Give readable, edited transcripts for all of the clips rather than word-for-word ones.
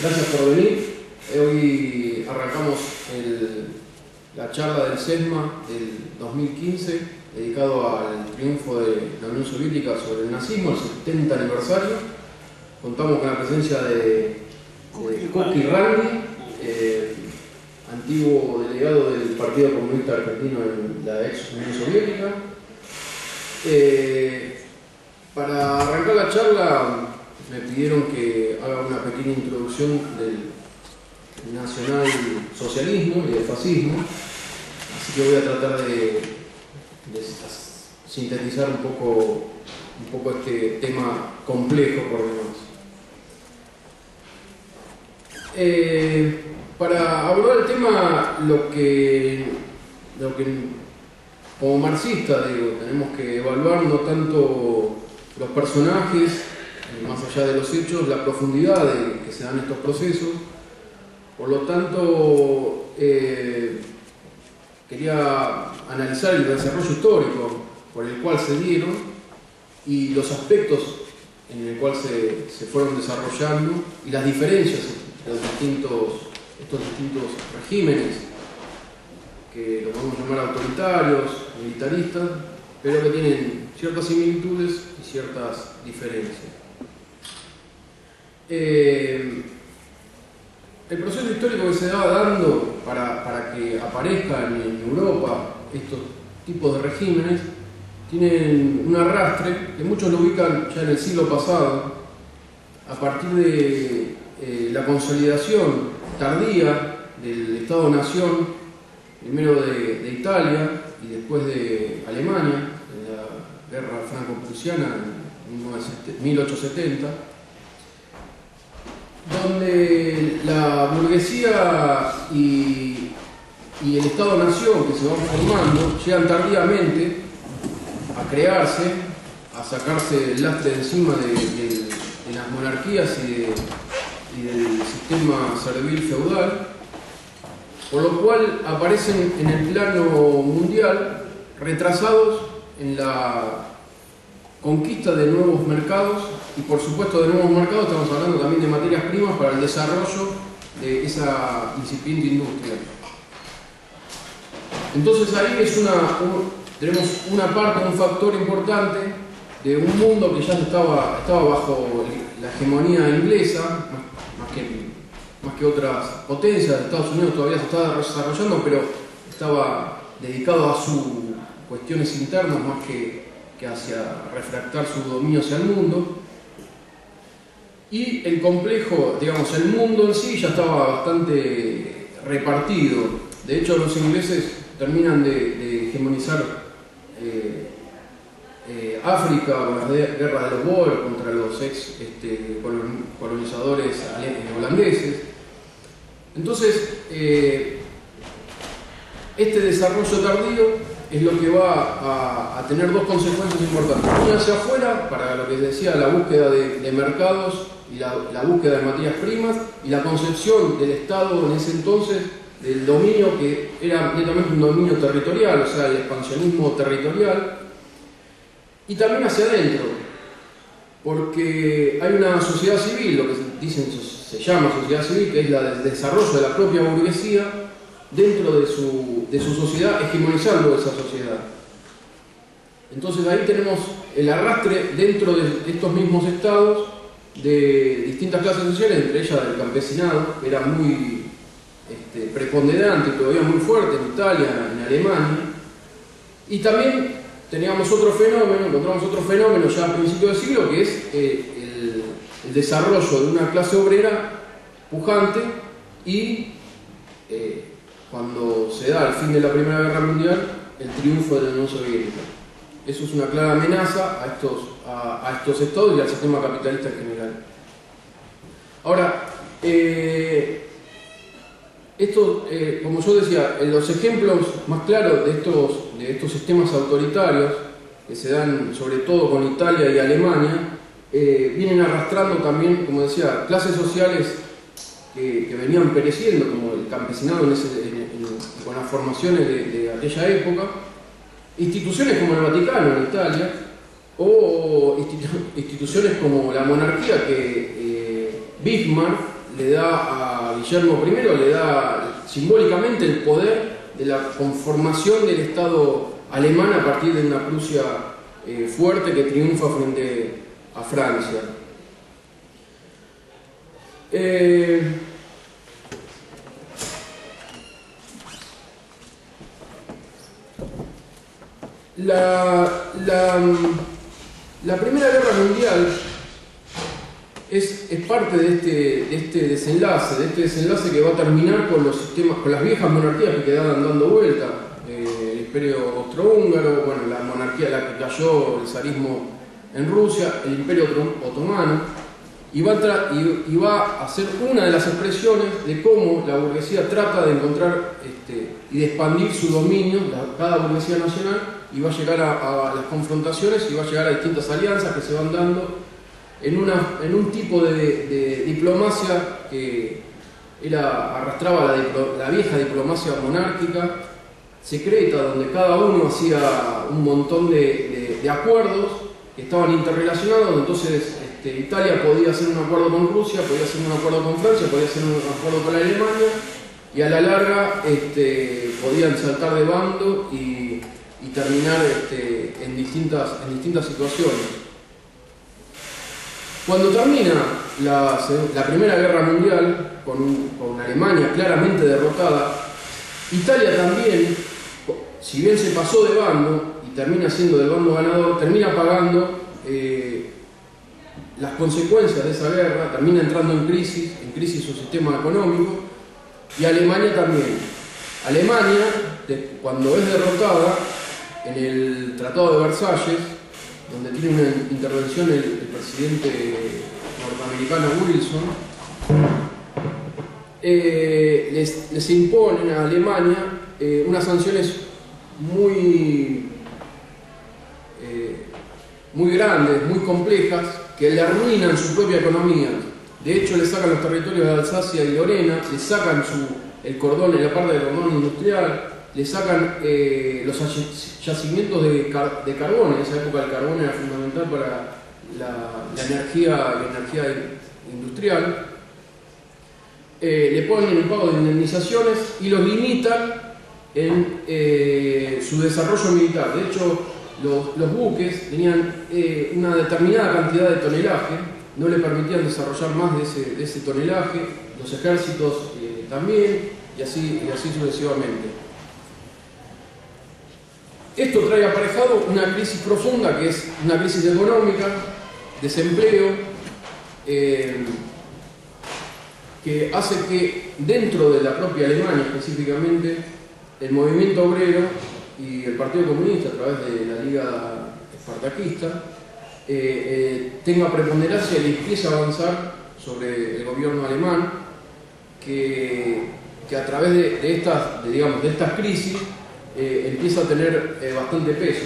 Gracias por venir. Hoy arrancamos la charla del SESMA del 2015, dedicado al triunfo de la Unión Soviética sobre el nazismo, el 70 aniversario. Contamos con la presencia de Koki Rangi, antiguo delegado del Partido Comunista Argentino en la ex Unión Soviética. Para arrancar la charla me pidieron que haga una pequeña introducción del nacionalsocialismo y del fascismo, así que voy a tratar de sintetizar un poco este tema complejo por demás. Para abordar el tema, lo que como marxista tenemos que evaluar no tanto los personajes, más allá de los hechos, la profundidad de que se dan estos procesos. Por lo tanto, quería analizar el desarrollo histórico por el cual se dieron y los aspectos en el cual se fueron desarrollando y las diferencias de estos distintos regímenes, que lo podemos llamar autoritarios, militaristas, pero que tienen ciertas similitudes y ciertas diferencias. El proceso histórico que se va dando para que aparezcan en Europa estos tipos de regímenes tienen un arrastre que muchos lo ubican ya en el siglo pasado, a partir de la consolidación tardía del Estado-Nación, primero de Italia y después de Alemania, en la guerra franco-prusiana en 1870, donde la burguesía y el Estado-Nación que se van formando llegan tardíamente a crearse, a sacarse el lastre de encima de las monarquías y del sistema servil feudal, por lo cual aparecen en el plano mundial retrasados en la conquista de nuevos mercados, y por supuesto de nuevos mercados estamos hablando también de materias primas para el desarrollo de esa incipiente industria. Entonces ahí tenemos una parte, un factor importante de un mundo que ya estaba bajo la hegemonía inglesa, más que otras potencias. Estados Unidos todavía se estaba desarrollando, pero estaba dedicado a sus cuestiones internas más que hacia refractar su dominio hacia el mundo. Y el complejo, digamos, el mundo en sí ya estaba bastante repartido. De hecho, los ingleses terminan de hegemonizar África con las guerras de los Boers contra los ex colonizadores holandeses. Entonces, este desarrollo tardío es lo que va a tener dos consecuencias importantes. Una hacia afuera, para lo que decía, la búsqueda de mercados y la búsqueda de materias primas, y la concepción del Estado en ese entonces del dominio, que era netamente un dominio territorial, o sea, el expansionismo territorial, y también hacia adentro, porque hay una sociedad civil, lo que se llama sociedad civil, que es la del desarrollo de la propia burguesía dentro de su sociedad, hegemonizando esa sociedad. Entonces ahí tenemos el arrastre dentro de estos mismos estados de distintas clases sociales, entre ellas del campesinado, que era muy preponderante, todavía muy fuerte en Italia, en Alemania. Y también encontramos otro fenómeno ya a principios del siglo, que es el desarrollo de una clase obrera pujante y cuando se da el fin de la Primera Guerra Mundial, el triunfo de la Unión Soviética. Eso es una clara amenaza a estos estados y al sistema capitalista en general. Ahora, como yo decía, los ejemplos más claros de estos sistemas autoritarios, que se dan sobre todo con Italia y Alemania, vienen arrastrando también, como decía, clases sociales que venían pereciendo, como el campesinado con las formaciones de aquella época, instituciones como el Vaticano en Italia, o instituciones como la monarquía que Bismarck le da a Guillermo I, le da simbólicamente el poder de la conformación del Estado alemán a partir de una Prusia fuerte que triunfa frente a Francia. La Primera Guerra Mundial es parte de este desenlace que va a terminar con los sistemas, con las viejas monarquías que quedaban dando vuelta, el Imperio Austrohúngaro, bueno, la monarquía a la que cayó el zarismo en Rusia, el Imperio Otomano, y va a ser una de las expresiones de cómo la burguesía trata de encontrar y de expandir su dominio, cada burguesía nacional, y va a llegar a las confrontaciones y va a llegar a distintas alianzas que se van dando en un tipo de diplomacia que arrastraba la vieja diplomacia monárquica, secreta, donde cada uno hacía un montón de acuerdos que estaban interrelacionados. Entonces Italia podía hacer un acuerdo con Rusia, podía hacer un acuerdo con Francia, podía hacer un acuerdo con Alemania, y a la larga podían saltar de bando y terminar en distintas situaciones. Cuando termina la Primera Guerra Mundial, con Alemania claramente derrotada, Italia también, si bien se pasó de bando y termina siendo del bando ganador, termina pagando las consecuencias de esa guerra, termina entrando en crisis su sistema económico, y Alemania también. Alemania, cuando es derrotada en el Tratado de Versalles, donde tiene una intervención el presidente norteamericano Wilson, les imponen a Alemania unas sanciones muy grandes, muy complejas, que le arruinan su propia economía. De hecho, le sacan los territorios de Alsacia y Lorena, le sacan el cordón, la parte del cordón industrial, le sacan los yacimientos de carbón. En esa época el carbón era fundamental para la energía industrial. Le ponen el pago de indemnizaciones y los limitan en su desarrollo militar. De hecho, los buques tenían una determinada cantidad de tonelaje, no le permitían desarrollar más de ese tonelaje, los ejércitos también, y así sucesivamente. Esto trae aparejado una crisis profunda, que es una crisis económica, desempleo, que hace que dentro de la propia Alemania específicamente, el movimiento obrero y el Partido Comunista, a través de la Liga Espartaquista, tenga preponderancia y empiece a avanzar sobre el gobierno alemán, que a través de estas crisis empieza a tener bastante peso.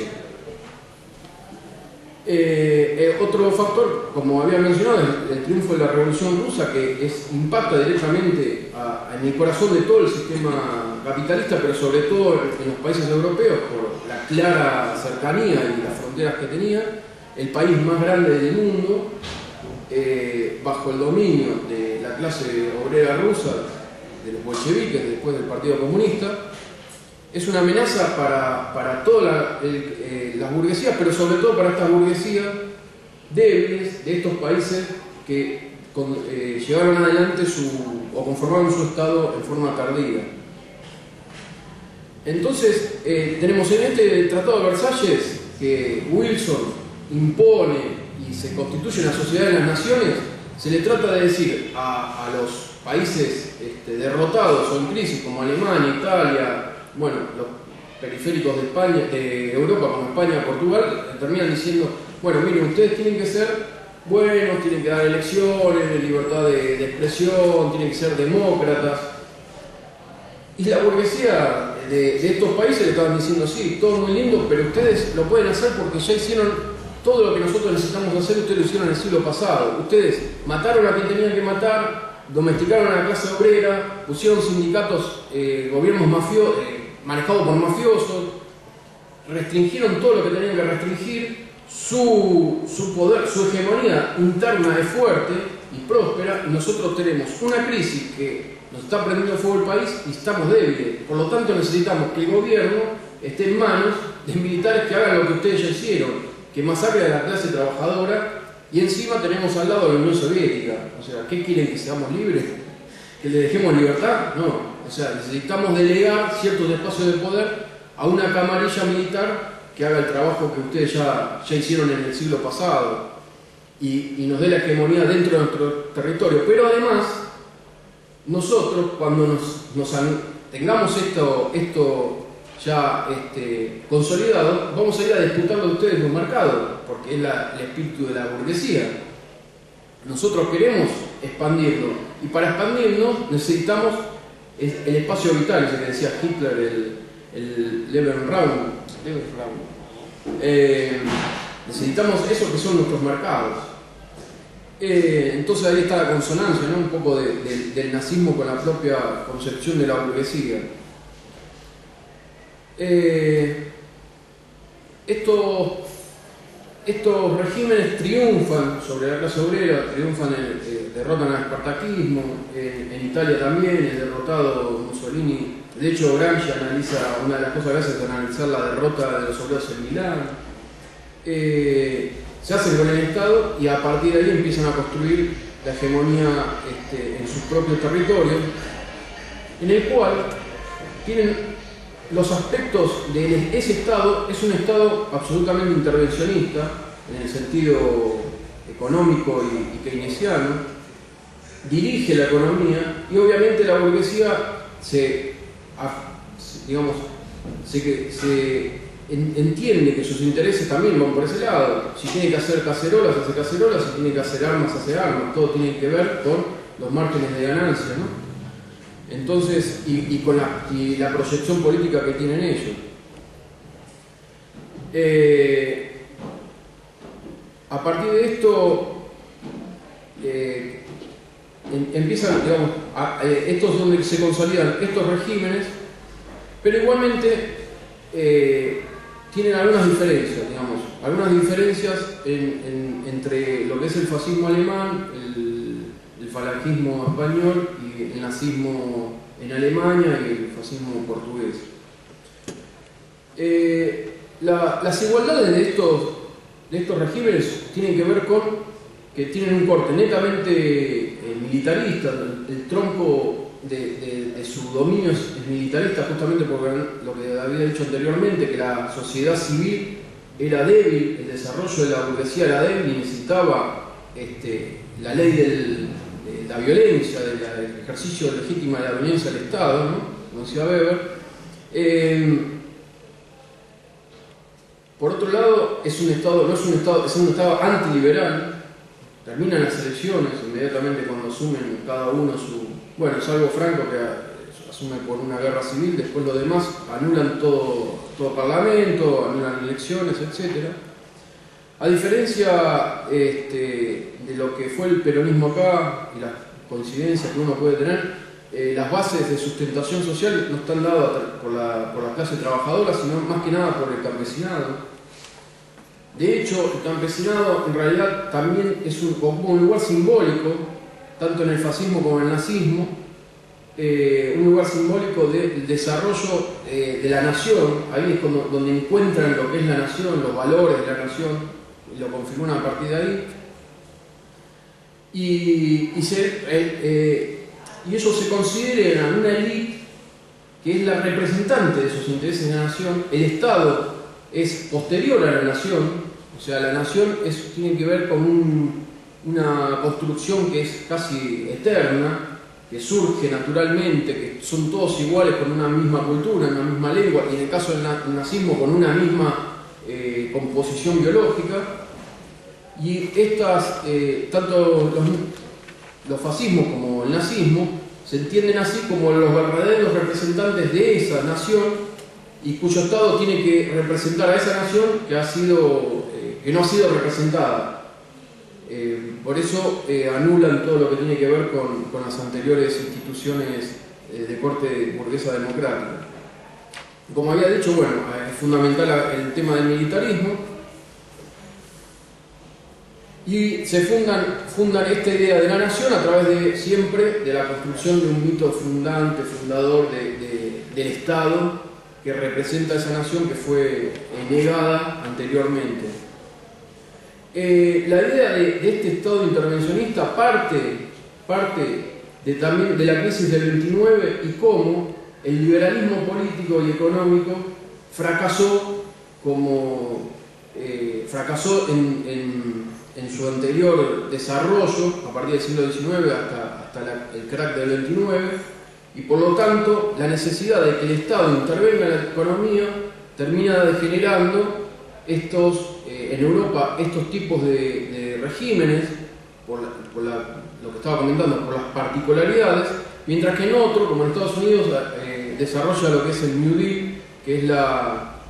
Otro factor, como había mencionado, es el triunfo de la Revolución Rusa, que impacta directamente en el corazón de todo el sistema capitalista, pero sobre todo en los países europeos, por la clara cercanía y las fronteras que tenía. El país más grande del mundo, bajo el dominio de la clase obrera rusa, de los bolcheviques, después del Partido Comunista, es una amenaza para todas las burguesías, pero sobre todo para estas burguesías débiles de estos países que llevaron adelante o conformaron su Estado en forma tardía. Entonces, tenemos en este Tratado de Versalles que Wilson impone y se constituye una sociedad de las naciones. Se le trata de decir a los países derrotados o en crisis, como Alemania, Italia, bueno, los periféricos de España, de Europa, como España, Portugal, terminan diciendo: bueno, miren, ustedes tienen que ser buenos, tienen que dar elecciones, libertad de expresión, tienen que ser demócratas. Y la burguesía de estos países le estaban diciendo: sí, todo muy lindo, pero ustedes lo pueden hacer porque ya hicieron todo lo que nosotros necesitamos hacer, ustedes lo hicieron en el siglo pasado. Ustedes mataron a quien tenían que matar, domesticaron a la clase obrera, pusieron sindicatos, gobiernos mafiosos, manejados por mafiosos, restringieron todo lo que tenían que restringir, su poder, su hegemonía interna es fuerte, y próspera, y nosotros tenemos una crisis que nos está prendiendo fuego el país y estamos débiles. Por lo tanto necesitamos que el gobierno esté en manos de militares que hagan lo que ustedes ya hicieron, que masacren a la clase trabajadora, y encima tenemos al lado a la Unión Soviética. O sea, ¿qué quieren? ¿Que seamos libres? ¿Que le dejemos libertad? No. O sea, necesitamos delegar ciertos espacios de poder a una camarilla militar que haga el trabajo que ustedes ya hicieron en el siglo pasado y nos dé la hegemonía dentro de nuestro territorio. Pero además, nosotros cuando tengamos esto ya consolidado, vamos a ir a disputarlo a ustedes los mercados, porque es el espíritu de la burguesía. Nosotros queremos expandirlo, y para expandirnos necesitamos el espacio vital, ese que decía Hitler, el Lebensraum. Necesitamos eso que son nuestros mercados. Entonces ahí está la consonancia, ¿no? Un poco del nazismo con la propia concepción de la burguesía. Estos regímenes triunfan sobre la clase obrera, derrotan al espartaquismo, en Italia también es derrotado Mussolini. De hecho, Gramsci analiza, una de las cosas que hace es analizar la derrota de los obreros en Milán. Se hacen con el Estado y a partir de ahí empiezan a construir la hegemonía en sus propios territorios, en el cual tienen los aspectos de ese Estado. Es un Estado absolutamente intervencionista en el sentido económico y keynesiano, dirige la economía y obviamente la burguesía entiende que sus intereses también van por ese lado. Si tiene que hacer cacerolas, hace cacerolas; si tiene que hacer armas, hace armas. Todo tiene que ver con los márgenes de ganancia, ¿no? Entonces, con la proyección política que tienen ellos. A partir de esto, empiezan, digamos, estos es donde se consolidan estos regímenes, pero igualmente tienen algunas diferencias, digamos, entre lo que es el fascismo alemán, el falangismo español y el nazismo en Alemania y el fascismo portugués. Las igualdades de estos regímenes tienen que ver con que tienen un corte netamente militarista. El tronco de su dominio es militarista, justamente porque lo que había dicho anteriormente, que la sociedad civil era débil, el desarrollo de la burguesía era débil y necesitaba la ley de la violencia, del ejercicio legítimo de la violencia del Estado, ¿no? Como decía Weber. Por otro lado, es un Estado antiliberal. Terminan las elecciones inmediatamente cuando asumen cada uno bueno, salvo Franco, que asume por una guerra civil. Después los demás anulan todo parlamento, anulan elecciones, etc. A diferencia de lo que fue el peronismo acá y las coincidencias que uno puede tener, las bases de sustentación social no están dadas por la clase trabajadora, sino más que nada por el campesinado. De hecho, el campesinado en realidad también ocupa un lugar simbólico, tanto en el fascismo como en el nazismo, un lugar simbólico del desarrollo de la nación. Ahí es donde encuentran lo que es la nación, los valores de la nación, y lo configuran a partir de ahí. Y ellos se consideran una élite que es la representante de esos intereses de la nación. El Estado es posterior a la nación, o sea, la nación tiene que ver con una construcción que es casi eterna, que surge naturalmente, que son todos iguales con una misma cultura, una misma lengua, y en el caso del nazismo con una misma composición biológica. Y tanto los fascismos como el nazismo se entienden así como los verdaderos representantes de esa nación, y cuyo Estado tiene que representar a esa nación que no ha sido representada. Por eso anulan todo lo que tiene que ver con las anteriores instituciones de corte burguesa democrática. Como había dicho, bueno, es fundamental el tema del militarismo. Y se fundan esta idea de la nación a través de siempre de la construcción de un mito fundador del Estado que representa a esa nación que fue negada anteriormente. La idea de este Estado intervencionista parte también de la crisis del 29 y cómo el liberalismo político y económico fracasó en su anterior desarrollo, a partir del siglo XIX hasta el crack del 29, y por lo tanto la necesidad de que el Estado intervenga en la economía termina degenerando en Europa estos tipos de regímenes, lo que estaba comentando, por las particularidades, mientras que en otro, como en Estados Unidos, desarrolla lo que es el New Deal, que es la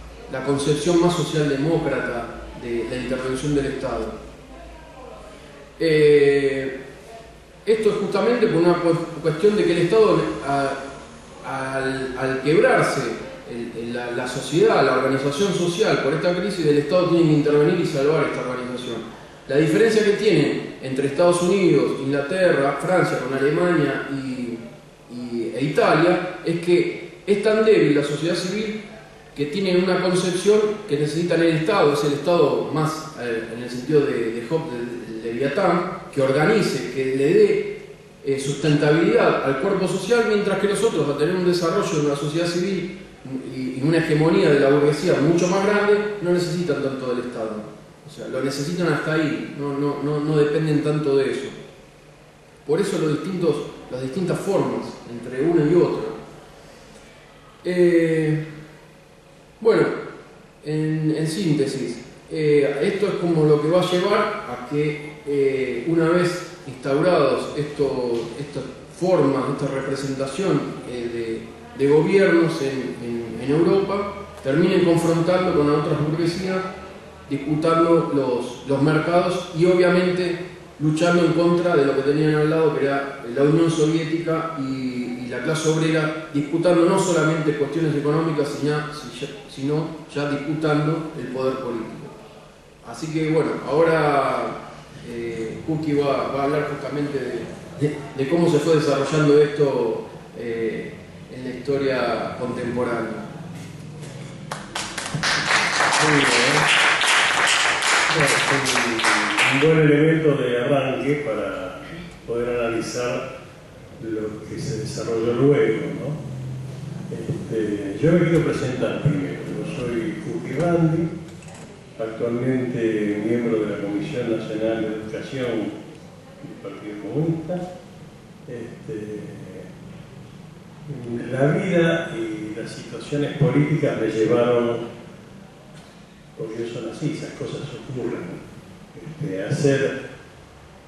concepción más socialdemócrata de la intervención del Estado. Esto es justamente por una cuestión de que el Estado, al quebrarse la sociedad, la organización social por esta crisis, el Estado tiene que intervenir y salvar esta organización. La diferencia que tiene entre Estados Unidos, Inglaterra, Francia con Alemania e Italia es que es tan débil la sociedad civil que tienen una concepción que necesitan el Estado, es el Estado más en el sentido de Hobbes, de Leviatán, que organice, que le dé sustentabilidad al cuerpo social, mientras que los otros, al tener un desarrollo de una sociedad civil y una hegemonía de la burguesía mucho más grande, no necesitan tanto del Estado. O sea, lo necesitan hasta ahí, no dependen tanto de eso. Por eso las distintas formas entre uno y otro. Bueno, en síntesis, esto es como lo que va a llevar a que una vez instaurados estas formas, esta representación de gobiernos en Europa, terminen confrontando con otras burguesías, disputando los mercados y obviamente luchando en contra de lo que tenían al lado, que era la Unión Soviética y la clase obrera, disputando no solamente cuestiones económicas, sino ya disputando el poder político. Así que bueno, ahora Kuki va a hablar justamente de cómo se fue desarrollando esto en la historia contemporánea. Muy bien. Un buen elemento de arranque para poder analizar lo que se desarrolló luego, ¿no? Yo me quiero presentar primero. Yo soy Kuki Randi, actualmente miembro de la Comisión Nacional de Educación del Partido Comunista. La vida y las situaciones políticas me llevaron, porque yo soy así, esas cosas ocurren, a ser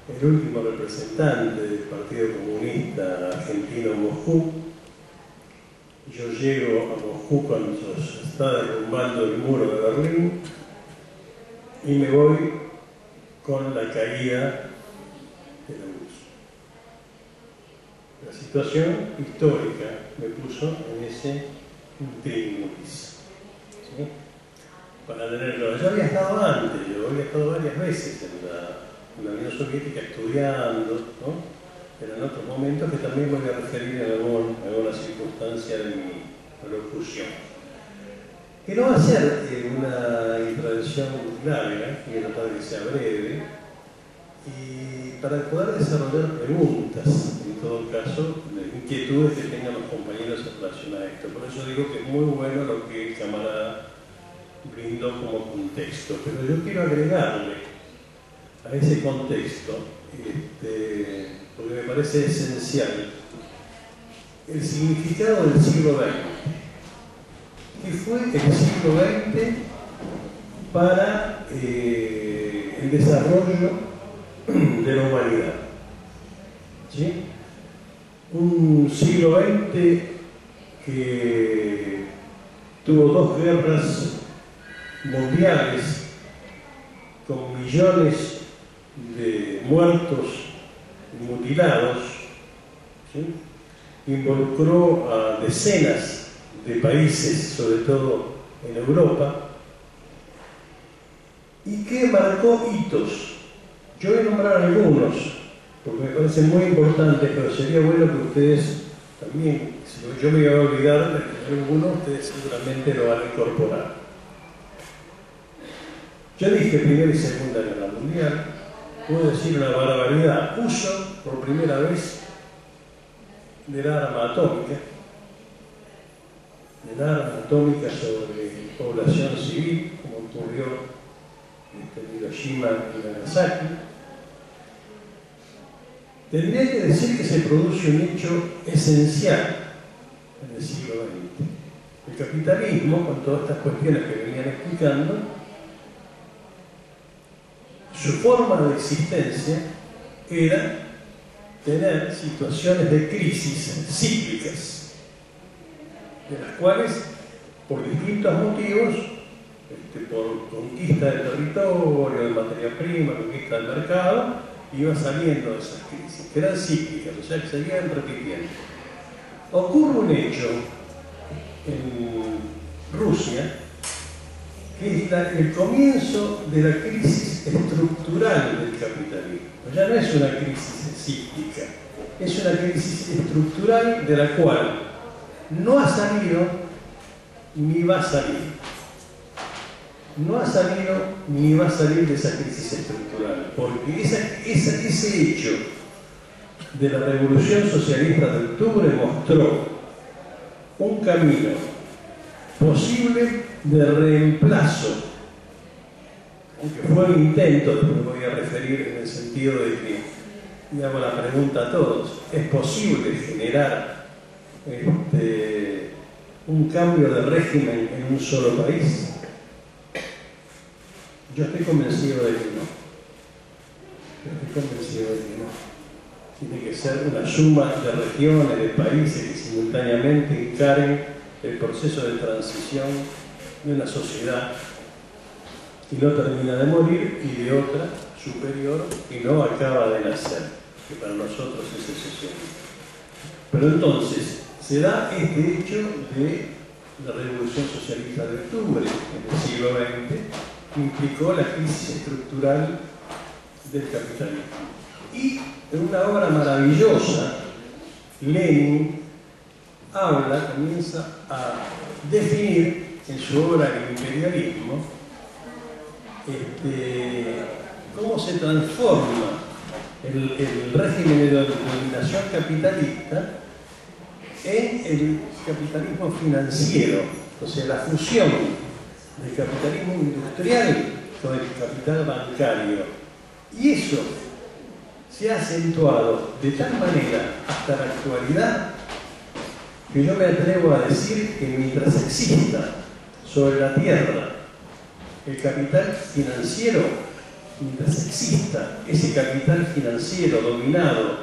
el último representante del Partido Comunista Argentino en Moscú. Yo llego a Moscú cuando se está derrumbando el muro de Berlín y me voy con la caída de la luz. La situación histórica me puso en ese intríngulis, ¿sí? Para tenerlo. Yo había estado antes, yo había estado varias veces en la Unión Soviética estudiando, ¿no? Pero en otros momentos que también voy a referir en alguna circunstancia de mi locución. Que no va a ser una introducción larga, voy a tratar de que sea breve, y para poder desarrollar preguntas, en todo caso, de inquietudes que tengan los compañeros en relación a esto. Por eso digo que es muy bueno lo que el camarada brindó como contexto, pero yo quiero agregarle a ese contexto, porque me parece esencial, el significado del siglo XX. ¿Qué fue el siglo XX para el desarrollo de la humanidad? ¿Sí? Un siglo XX que tuvo dos guerras mundiales con millones de muertos y mutilados, ¿sí? Involucró a decenas de países, sobre todo en Europa, y que marcó hitos Yo voy a nombrar algunos, porque me parecen muy importantes, pero sería bueno que ustedes también, si yo me voy a olvidar de algunos, ustedes seguramente lo van a incorporar. Yo dije Primera y Segunda Guerra Mundial, puedo decir una barbaridad, uso por primera vez del arma atómica sobre población civil, como ocurrió en Hiroshima y Nagasaki. Tendría que decir que se produce un hecho esencial en el siglo XX. El capitalismo, con todas estas cuestiones que venían explicando, su forma de existencia era tener situaciones de crisis cíclicas, de las cuales, por distintos motivos, por conquista del territorio, de materia prima, conquista del mercado, iba saliendo de esas crisis, que eran cíclicas, o sea que seguían repitiendo. Ocurre un hecho en Rusia, que es el comienzo de la crisis estructural del capitalismo. Ya no es una crisis cíclica, es una crisis estructural de la cual no ha salido ni va a salir. No ha salido ni va a salir de esa crisis estructural, porque ese hecho de la revolución socialista de octubre mostró un camino posible de reemplazo, aunque fue un intento, después me voy a referir en el sentido de que, y hago la pregunta a todos, ¿es posible generar un cambio de régimen en un solo país? Yo estoy convencido de que no. Tiene que ser una suma de regiones, de países que simultáneamente encaren el proceso de transición de una sociedad que no termina de morir y de otra superior que no acaba de nacer, que para nosotros es el socialismo. Pero entonces se da este hecho de la revolución socialista de octubre en el siglo XX, que implicó la crisis estructural del capitalismo. Y en una obra maravillosa, Lenin comienza a definir en su obra El imperialismo cómo se transforma el régimen de dominación capitalista en el capitalismo financiero, o sea, la fusión del capitalismo industrial con el capital bancario. Y eso se ha acentuado de tal manera hasta la actualidad que yo me atrevo a decir que mientras exista sobre la tierra el capital financiero, mientras exista ese capital financiero dominado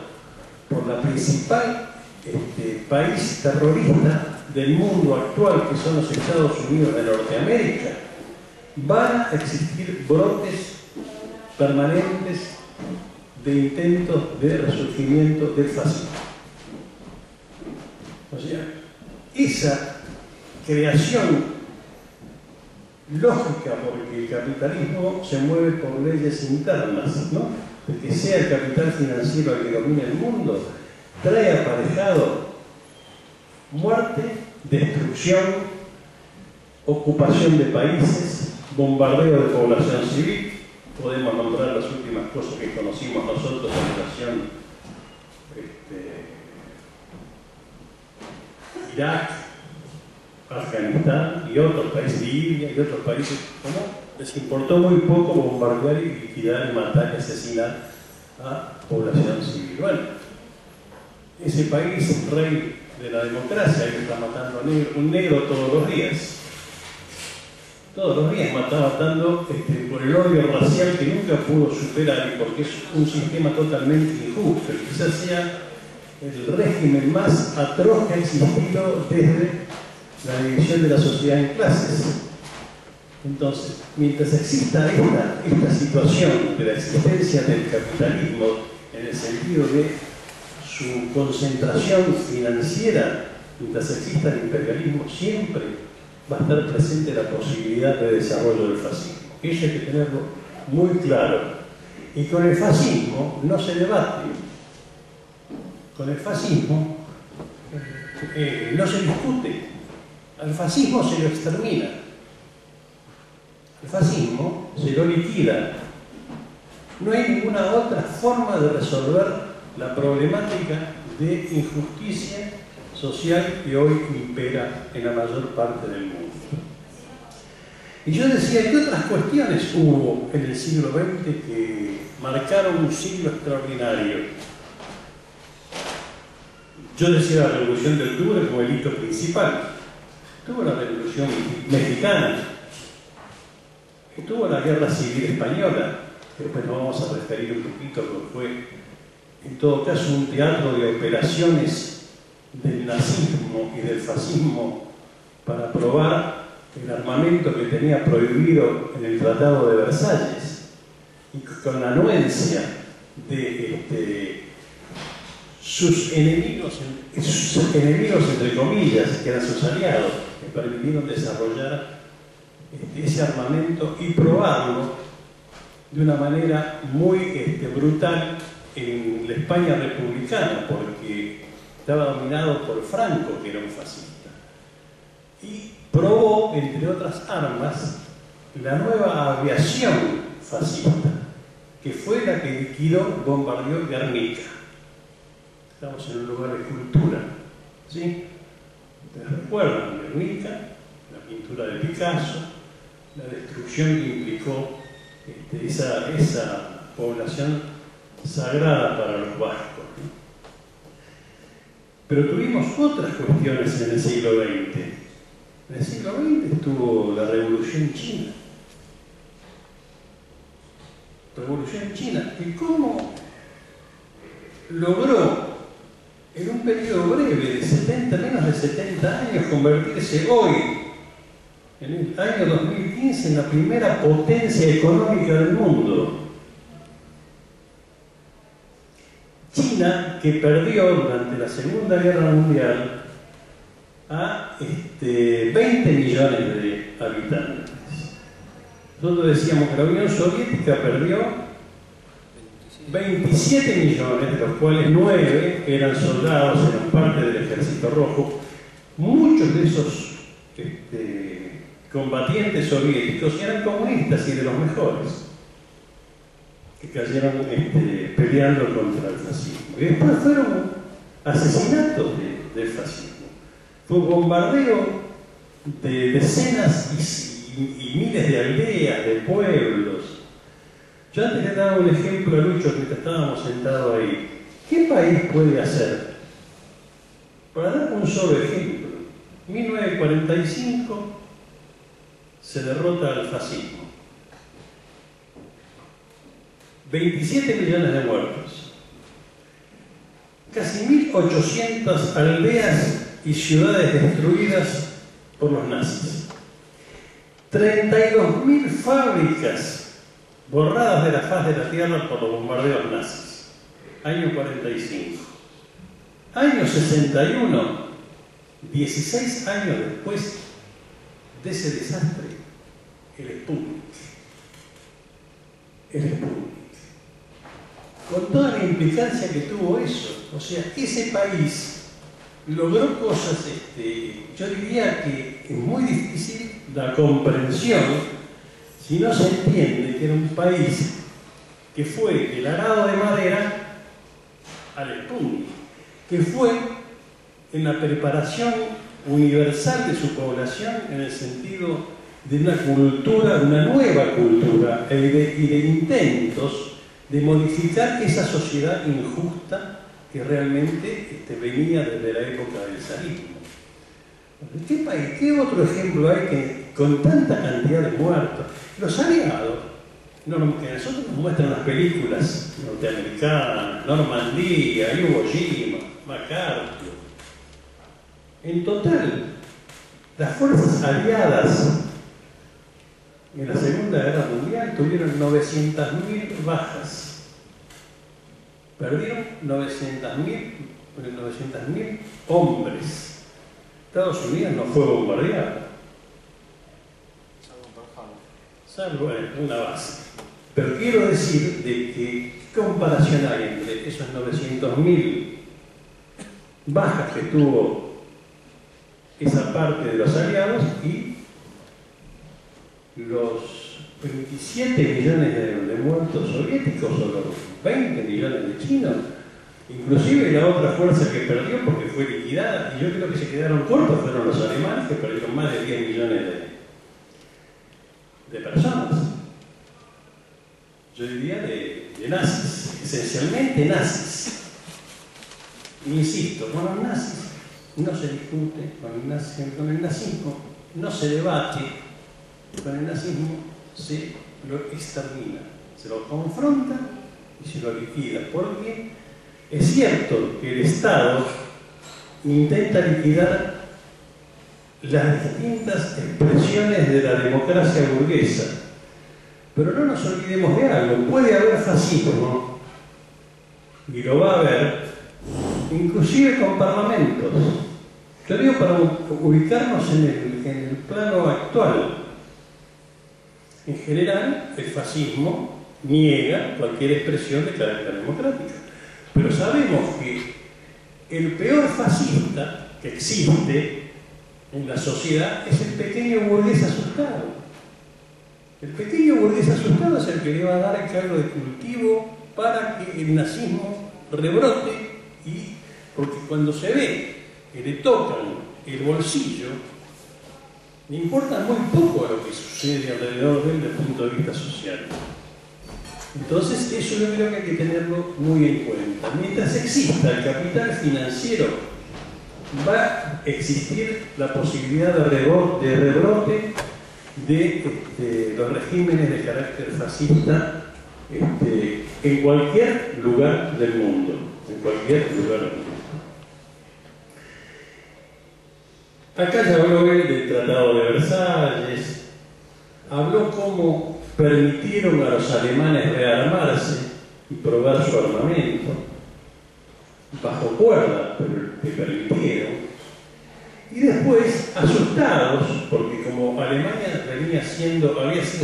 por la principal país terrorista del mundo actual, que son los Estados Unidos de Norteamérica, van a existir brotes permanentes de intentos de resurgimiento del fascismo. O sea, esa creación lógica, porque el capitalismo se mueve por leyes internas, ¿no? De que sea el capital financiero el que domine el mundo, trae aparejado muerte, destrucción, ocupación de países, bombardeo de población civil. Podemos nombrar las últimas cosas que conocimos nosotros en relación Irak, Afganistán y otros países, Libia y otros países, ¿cómo? Les importó muy poco bombardear y liquidar, y matar y asesinar a población civil. Bueno, ese país, rey de la democracia, que está matando a un negro todos los días. Todos los días matando por el odio racial que nunca pudo superar, y porque es un sistema totalmente injusto, y quizás sea el régimen más atroz que ha existido desde la división de la sociedad en clases. Entonces, mientras exista esta situación de la existencia del capitalismo, en el sentido de su concentración financiera, mientras exista el imperialismo, siempre va a estar presente la posibilidad de desarrollo del fascismo. Eso hay que tenerlo muy claro. Y con el fascismo no se debate. Con el fascismo no se discute. Al fascismo se lo extermina. El fascismo se lo liquida. No hay ninguna otra forma de resolver la problemática de injusticia social que hoy impera en la mayor parte del mundo. Y yo decía, ¿qué otras cuestiones hubo en el siglo XX que marcaron un siglo extraordinario? Yo decía la Revolución de Octubre como el hito principal. Estuvo la Revolución Mexicana, estuvo la Guerra Civil Española, que después nos vamos a referir un poquito, porque fue en todo caso un teatro de operaciones del nazismo y del fascismo para probar el armamento que tenía prohibido en el Tratado de Versalles, y con la anuencia de sus enemigos entre comillas, que eran sus aliados, que permitieron desarrollar ese armamento y probarlo de una manera muy brutal en la España republicana, porque estaba dominado por Franco, que era un fascista. Y probó, entre otras armas, la nueva aviación fascista, que fue la que liquidó, bombardeó Guernica. Estamos en un lugar de cultura, ¿sí? Ustedes recuerdan Guernica, la pintura de Picasso, la destrucción que implicó esa población sagrada para los vascos, ¿no? Pero tuvimos otras cuestiones en el siglo XX. En el siglo XX estuvo la Revolución China. Revolución China. ¿Y cómo logró en un periodo breve de menos de 70 años convertirse hoy, en el año 2015, en la primera potencia económica del mundo? China, que perdió durante la Segunda Guerra Mundial a 20 millones de habitantes. Nosotros decíamos que la Unión Soviética perdió 27 millones, de los cuales 9 eran soldados, eran parte del Ejército Rojo. Muchos de esos combatientes soviéticos eran comunistas y de los mejores, que cayeron peleando contra el fascismo. Y después fueron asesinatos del fascismo. Fue un bombardeo de decenas y miles de aldeas, de pueblos. Yo antes le daba un ejemplo a Lucho mientras estábamos sentados ahí. ¿Qué país puede hacer? Para dar un solo ejemplo, 1945 se derrota al fascismo. 27 millones de muertos. Casi 1.800 aldeas y ciudades destruidas por los nazis. 32.000 fábricas borradas de la faz de la tierra por los bombardeos nazis. Año 45. Año 61, 16 años después de ese desastre, el Sputnik. El Sputnik. Con toda la implicancia que tuvo eso. O sea, ese país logró cosas, yo diría que es muy difícil la comprensión si no se entiende que era un país que fue del arado de madera al Sputnik, que fue en la preparación universal de su población en el sentido de una cultura, una nueva cultura, y de intentos de modificar esa sociedad injusta que realmente venía desde la época del zarismo. ¿Qué país, qué otro ejemplo hay que con tanta cantidad de muertos? Los aliados, que nosotros nos muestran las películas norteamericanas, Normandía, Iwo Jima, MacArthur. En total, las fuerzas aliadas en la Segunda Guerra Mundial tuvieron 900.000 bajas. Perdieron 900.000 hombres. Estados Unidos no fue bombardeado. Salvo una base. Pero quiero decir de que ¿qué comparación hay entre esos 900.000 bajas que tuvo esa parte de los aliados y los 27 millones de muertos soviéticos o los 20 millones de chinos? Inclusive la otra fuerza que perdió porque fue liquidada, y yo creo que se quedaron cortos, fueron los alemanes, que perdieron más de 10 millones de personas. Yo diría de nazis, esencialmente nazis. Insisto, con los nazis no se discute, con el nazismo no se debate, con el nazismo se lo extermina, se lo confronta y se lo liquida. Porque es cierto que el Estado intenta liquidar las distintas expresiones de la democracia burguesa, pero no nos olvidemos de algo: puede haber fascismo, y lo va a haber, inclusive con parlamentos. Yo digo para ubicarnos en el plano actual. En general, el fascismo niega cualquier expresión de carácter democrático. Pero sabemos que el peor fascista que existe en la sociedad es el pequeño burgués asustado. El pequeño burgués asustado es el que le va a dar el caldo de cultivo para que el nazismo rebrote, y porque cuando se ve que le tocan el bolsillo, le importa muy poco a lo que sucede alrededor de él desde el punto de vista social. Entonces, eso yo creo que hay que tenerlo muy en cuenta. Mientras exista el capital financiero, va a existir la posibilidad de rebrote de los regímenes de carácter fascista en cualquier lugar del mundo. En cualquier lugar del mundo. Acá ya habló él del Tratado de Versalles, habló cómo permitieron a los alemanes rearmarse y probar su armamento, bajo cuerda, pero que permitieron. Y después, asustados, porque como Alemania había sido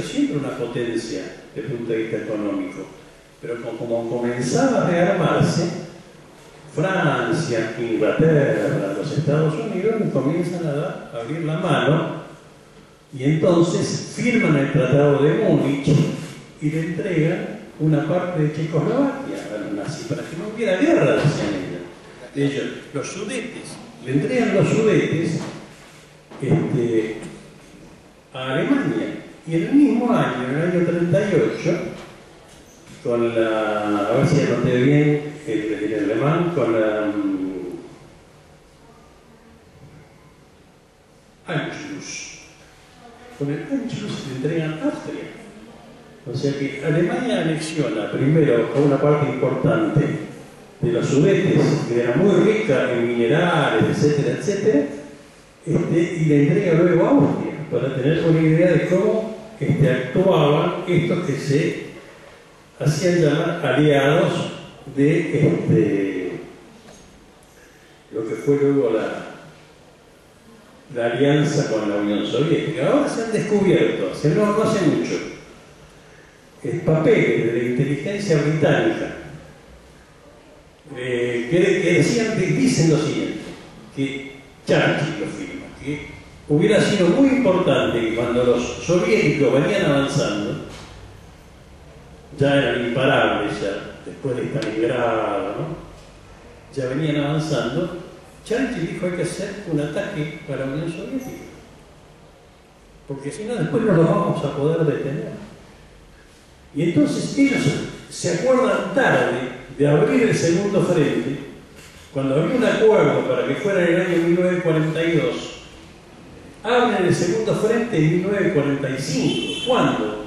siempre una potencia desde el punto de vista económico, pero como comenzaba a rearmarse, Francia, Inglaterra, los Estados Unidos comienzan a abrir la mano, y entonces firman el Tratado de Múnich y le entregan una parte de Checoslovaquia a los nazis para que no hubiera guerra, decían ellos. Los Sudetes, le entregan los Sudetes a Alemania, y en el mismo año, en el año 38, con la, a ver si anoté bien el alemán, con la Anschluss. Con el Anschluss le entregan Austria. O sea que Alemania anexiona primero a una parte importante de los Sudetes, que era muy rica en minerales, etcétera, etcétera, y le entrega luego a Austria, para tener una idea de cómo actuaban estos que se hacían llamar aliados de lo que fue luego la alianza con la Unión Soviética. Ahora se han descubierto, no hace mucho, papeles de la inteligencia británica que dicen lo siguiente, que Churchill lo firma, que hubiera sido muy importante que cuando los soviéticos venían avanzando, ya eran imparables, ya después de Stalingrado, ¿no? Ya venían avanzando. Churchill dijo: hay que hacer un ataque para la Unión Soviética, porque si no después no los vamos a poder detener. Y entonces ellos se acuerdan tarde de abrir el segundo frente, cuando había un acuerdo para que fuera en el año 1942, abren el segundo frente en 1945, cuando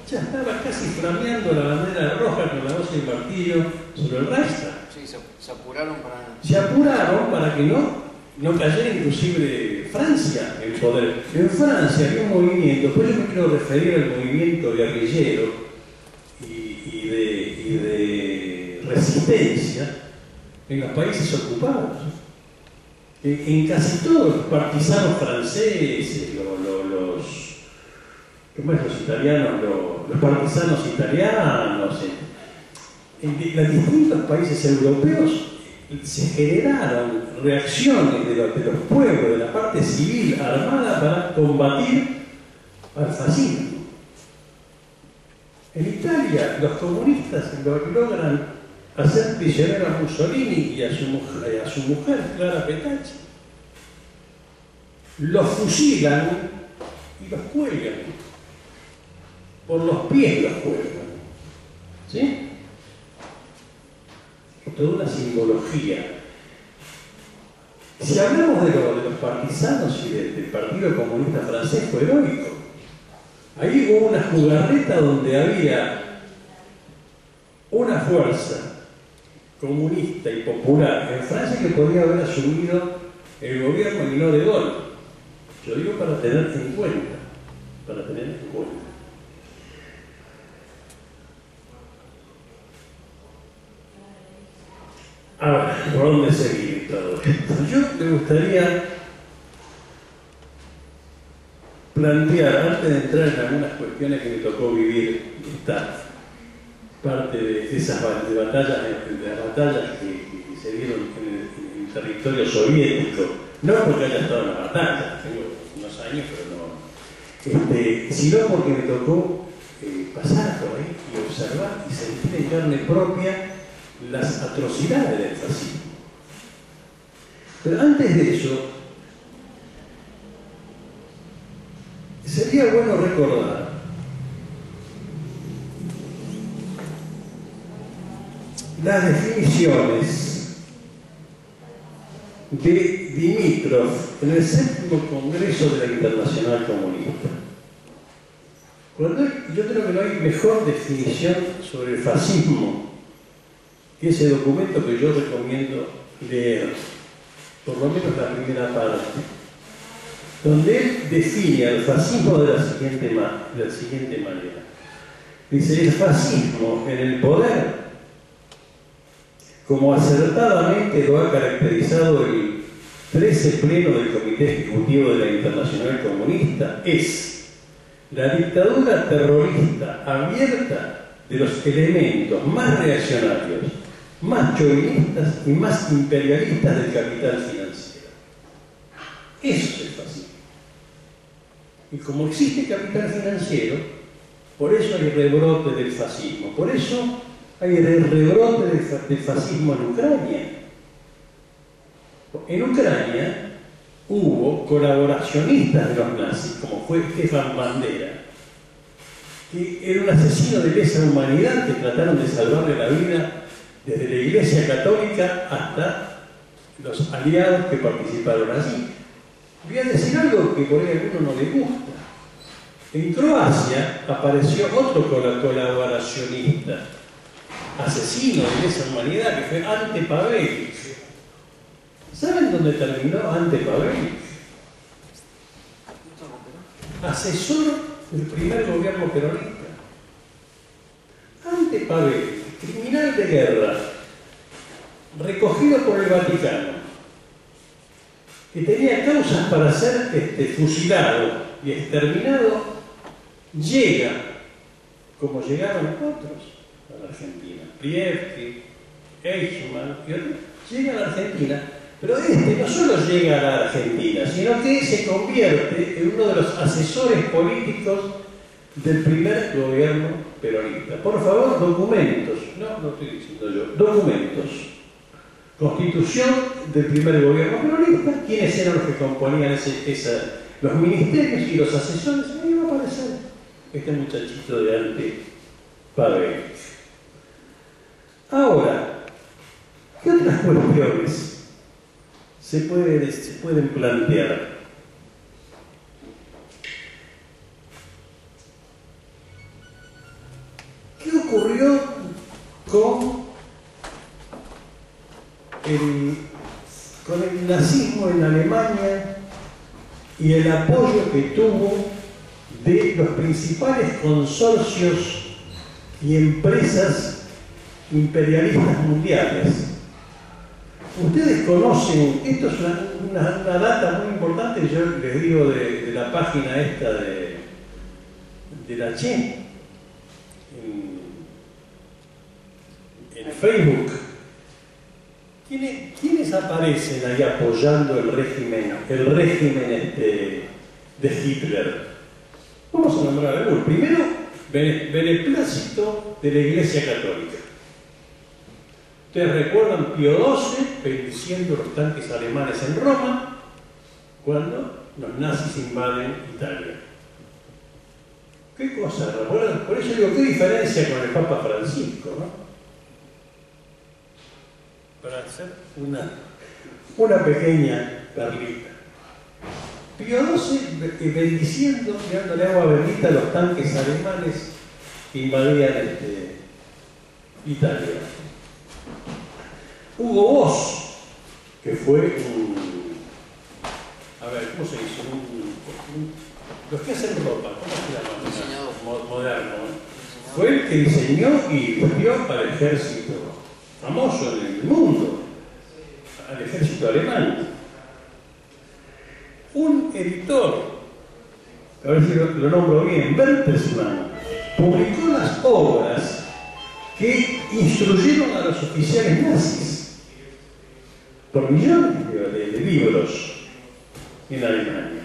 ya estaba casi flameando la bandera roja con la hoz y el martillo sobre el Reichstag. Sí, se apuraron para... Se apuraron para que no cayera inclusive Francia en poder. En Francia había un movimiento, pues yo me quiero referir al movimiento guerrillero y de resistencia en los países ocupados. En casi todos los partisanos franceses, los italianos los partisanos italianos, en los distintos países europeos se generaron reacciones de los pueblos, de la parte civil armada para combatir al fascismo. En Italia los comunistas logran hacer prisionero a Mussolini y a su mujer Clara Petacci. Los fusilan y los cuelgan. Por los pies los cuelgan. ¿Sí? Toda una simbología. Si hablamos de los partisanos y del Partido Comunista Francés, fue heroico. Ahí hubo una jugarreta donde había una fuerza comunista y popular en Francia que podía haber asumido el gobierno y no de Gaulle. Yo digo para tener en cuenta. Para tener en cuenta. Ahora, ¿por dónde seguir todo esto? Yo me gustaría plantear, antes de entrar en algunas cuestiones que me tocó vivir, esta parte de esas batallas, de las batallas que se dieron en el territorio soviético, no porque haya estado en la batalla, tengo unos años, pero no, sino porque me tocó pasar por ahí y observar y sentir en carne propia las atrocidades del fascismo. Pero antes de eso, sería bueno recordar las definiciones de Dimitrov en el 7º Congreso de la Internacional Comunista. Yo creo que no hay mejor definición sobre el fascismo que ese documento que yo recomiendo leer, por lo menos la primera parte, donde él define al fascismo de la siguiente manera. Dice: el fascismo en el poder, como acertadamente lo ha caracterizado el 13 Pleno del Comité Ejecutivo de la Internacional Comunista, es la dictadura terrorista abierta de los elementos más reaccionarios, más chauvinistas y más imperialistas del capital financiero. Eso es el fascismo. Y como existe capital financiero, por eso hay rebrote del fascismo. Por eso hay rebrote del fascismo en Ucrania. En Ucrania hubo colaboracionistas de los nazis, como fue Stefan Bandera, que era un asesino de lesa humanidad que trataron de salvarle la vida desde la Iglesia Católica hasta los aliados que participaron allí. Voy a decir algo que por ahí a alguno no le gusta. En Croacia apareció otro colaboracionista, asesino de lesa humanidad, que fue Ante Pavelić. ¿Saben dónde terminó Ante Pavelić? Asesor del primer gobierno peronista. Ante Pavelić, criminal de guerra, recogido por el Vaticano, que tenía causas para ser fusilado y exterminado, llega, como llegaron otros a la Argentina, Prievsky, Eichmann y otros, llega a la Argentina, pero no solo llega a la Argentina, sino que se convierte en uno de los asesores políticos del primer gobierno peronista. Por favor, documentos. No estoy diciendo yo. Documentos. Constitución del primer gobierno peronista. ¿Quiénes eran los que componían los ministerios y los asesores? Ahí va a aparecer este muchachito de Ante Pavelić. Ahora, ¿qué otras cuestiones se pueden plantear? ¿Qué ocurrió con el nazismo en Alemania y el apoyo que tuvo de los principales consorcios y empresas imperialistas mundiales? Ustedes conocen, esto es una data muy importante, yo les digo de la página esta de la CHE. en Facebook, ¿quiénes aparecen ahí apoyando el régimen de Hitler? Vamos a nombrar algunos. Primero, beneplácito de la Iglesia Católica. Ustedes recuerdan Pío XII bendiciendo los tanques alemanes en Roma cuando los nazis invaden Italia. ¿Qué cosa? Bueno, por eso digo, ¿qué diferencia con el Papa Francisco, no? Para hacer una pequeña perlita. Pío XII bendiciendo, tirándole agua bendita a los tanques alemanes que invadían Italia. Hugo Boss, que fue ¿cómo se dice? Los que hacen ropa, ¿cómo se llama? Diseñador. Moderno. Fue el que diseñó y vistió para el ejército famoso en el mundo, al ejército alemán. Un editor, a ver si lo nombro bien, Bertelsmann, publicó las obras que instruyeron a los oficiales nazis por millones de libros en Alemania.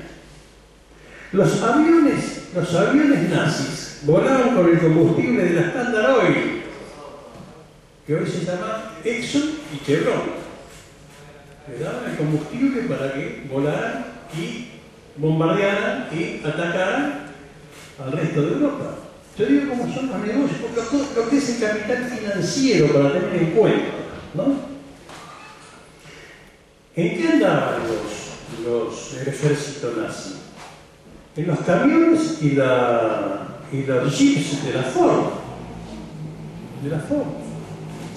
Los aviones nazis volaban con el combustible de la Standard Oil, que hoy se llama Exxon y Chevron. Le daban el combustible para que volaran y bombardearan y atacaran al resto de Europa. Yo digo cómo son los negocios, lo que es el capital financiero para tener en cuenta, ¿no? ¿En qué andaban el ejército nazi? En los camiones y los jeeps de la Ford.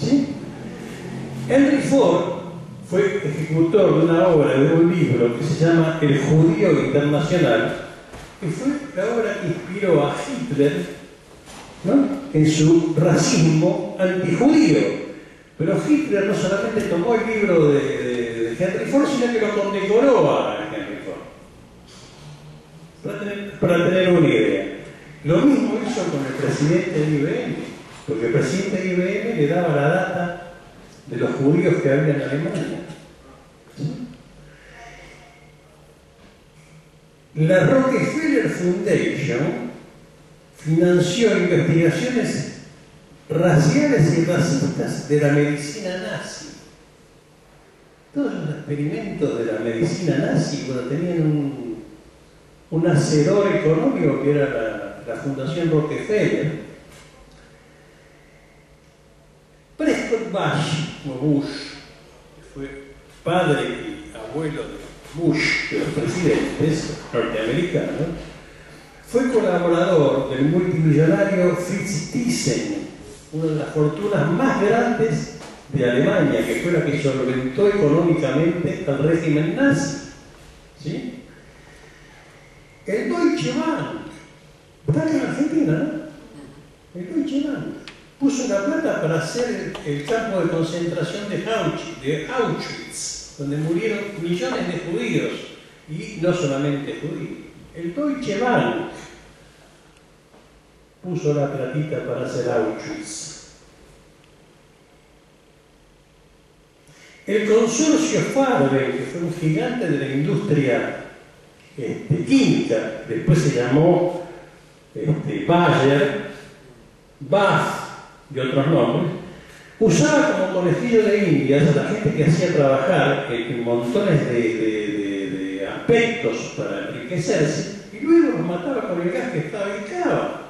¿Sí? Henry Ford fue ejecutor de una obra, de un libro que se llama El Judío Internacional, que fue la obra que inspiró a Hitler, ¿no?, en su racismo antijudío. Pero Hitler no solamente tomó el libro de Henry Ford, sino que lo condecoró a Henry Ford. Para tener una idea. Lo mismo hizo con el presidente de IBM, porque el presidente de IBM le daba la data de los judíos que había en Alemania. ¿Sí? La Rockefeller Foundation financió investigaciones raciales y racistas de la medicina nazi. Todos los experimentos de la medicina nazi, cuando tenían un hacedor económico que era la Fundación Rockefeller. Prescott Bush, que fue padre y abuelo de Bush, de los presidentes norteamericanos, fue colaborador del multimillonario Fritz Thyssen, una de las fortunas más grandes de Alemania, que fue la que solventó económicamente al régimen nazi. ¿Sí? El Deutsche Bank, está acá en Argentina, ¿no? El Deutsche Bank puso la plata para hacer el campo de concentración de Auschwitz, donde murieron millones de judíos, y no solamente judíos. El Deutsche Bank puso la platita para hacer Auschwitz. El consorcio Farben, que fue un gigante de la industria química, después se llamó Bayer, BASF y otros nombres, usaba como conejillo de indias a la gente que hacía trabajar en montones de aspectos para enriquecerse, y luego los mataba con el gas que fabricaba.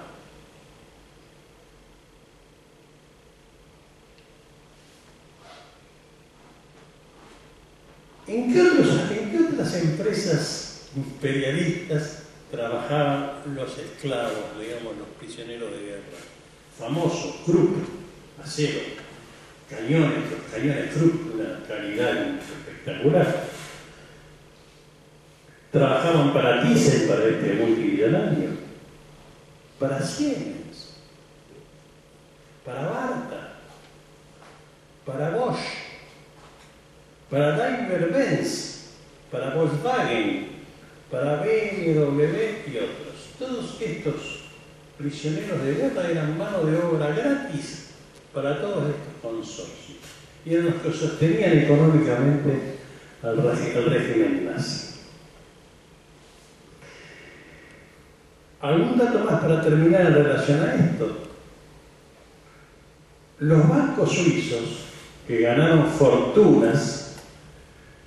¿En qué otras empresas imperialistas trabajaban los esclavos, digamos, los prisioneros de guerra? Famoso, Krupp, acero, cañones, los cañones Krupp, una calidad espectacular. Trabajaban para Thyssen, para este multimillonario, para Siemens, para Varta, para Bosch, para Daimler-Benz, para Volkswagen, para BMW y otros. Todos estos prisioneros de guerra eran mano de obra gratis para todos estos consorcios. Y eran los que sostenían económicamente al régimen nazi. Algún dato más para terminar en relación a esto. Los bancos suizos, que ganaron fortunas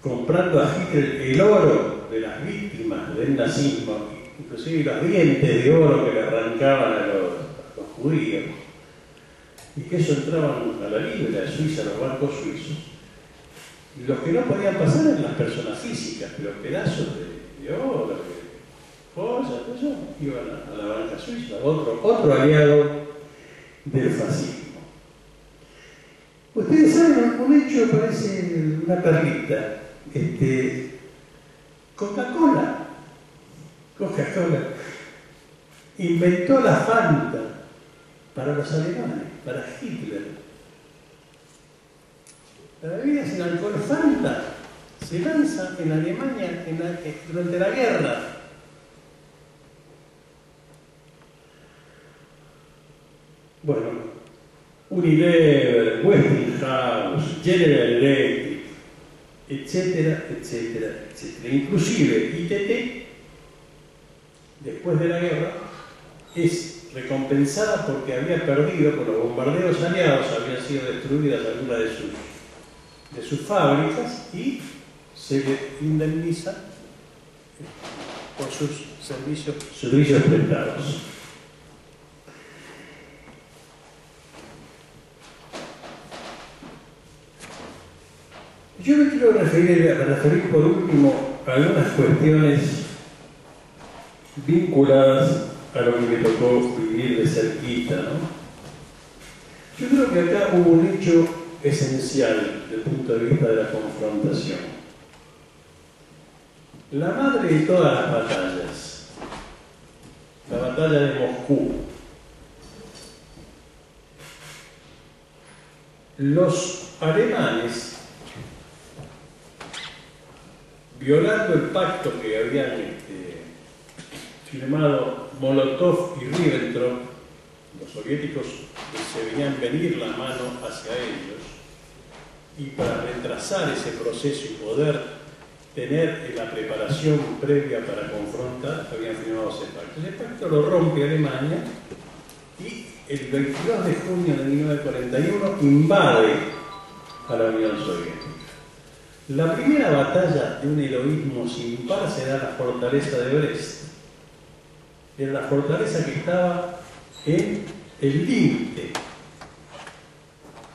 comprando a Hitler el oro de las víctimas del nazismo, inclusive los dientes de oro que le arrancaban a los judíos, y que eso entraban a la libra de Suiza, los bancos suizos, y los que no podían pasar eran las personas físicas, pero pedazos de oro, de cosas, todo eso, iban a la banca suiza, otro aliado del fascismo. Ustedes saben, un hecho parece una perlita. Coca-Cola inventó la Fanta para los alemanes, para Hitler. La bebida sin alcohol Fanta se lanza en Alemania durante la guerra. Bueno, Unilever, Westinghouse, General Electric, etcétera, etcétera, etcétera. Inclusive ITT, después de la guerra, es recompensada porque había perdido, por los bombardeos aliados habían sido destruidas algunas de sus fábricas y se le indemniza por sus servicios prestados. Yo me quiero referir por último a algunas cuestiones vinculadas a lo que me tocó vivir de cerquita, ¿no? Yo creo que acá hubo un hecho esencial desde el punto de vista de la confrontación. La madre de todas las batallas, la batalla de Moscú. Los alemanes, violando el pacto que habían firmado Molotov y Ribbentrop, los soviéticos se veían venir la mano hacia ellos, y para retrasar ese proceso y poder tener la preparación previa para confrontar, habían firmado ese pacto. Ese pacto lo rompe Alemania y el 22 de junio de 1941 invade a la Unión Soviética. La primera batalla de un heroísmo sin par se da en la fortaleza de Brest. Era la fortaleza que estaba en el límite.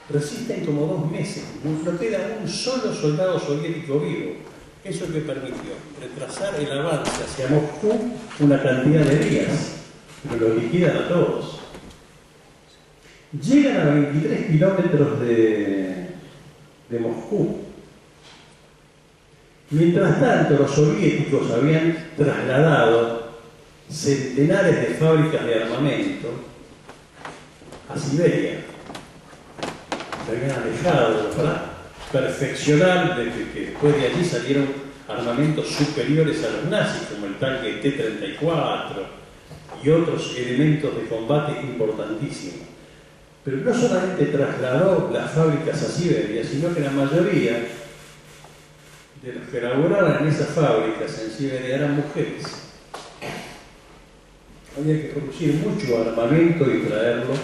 Resisten como 2 meses, no queda un solo soldado soviético vivo. Eso que permitió retrasar el avance hacia Moscú una cantidad de días, pero lo liquidan a todos. Llegan a 23 kilómetros de Moscú. Mientras tanto, los soviéticos habían trasladado centenares de fábricas de armamento a Siberia. Se habían alejado para perfeccionar, desde que después de allí salieron armamentos superiores a los nazis, como el tanque T-34 y otros elementos de combate importantísimos. Pero no solamente trasladó las fábricas a Siberia, sino que la mayoría de los que laboraban en esas fábricas en Siberia eran mujeres. Había que producir mucho armamento y traerlo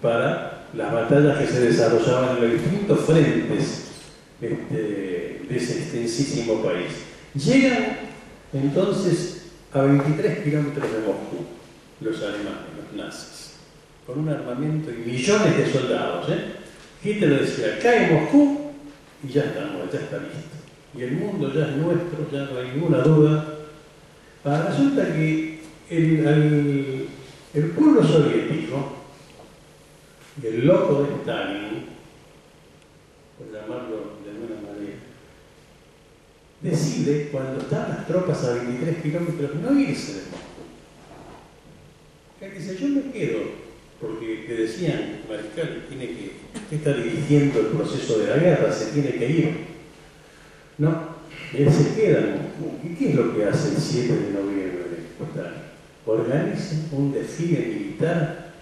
para las batallas que se desarrollaban en los distintos frentes de ese extensísimo país. Llegan entonces a 23 kilómetros de Moscú los alemanes, los nazis, con un armamento y millones de soldados. Hitler decía, cae Moscú y ya estamos, ya está listo. Y el mundo ya es nuestro, ya no hay ninguna duda. Resulta que el pueblo soviético, el loco de Stalin, por llamarlo de alguna manera, decide, cuando están las tropas a 23 kilómetros, no irse de Moscú. Él dice, yo me quedo, porque le decían, Mariscal, tiene que estar dirigiendo el proceso de la guerra, se tiene que ir. No, él se queda en Moscú. ¿Y qué es lo que hace el 7 de noviembre? organicen un desfile militar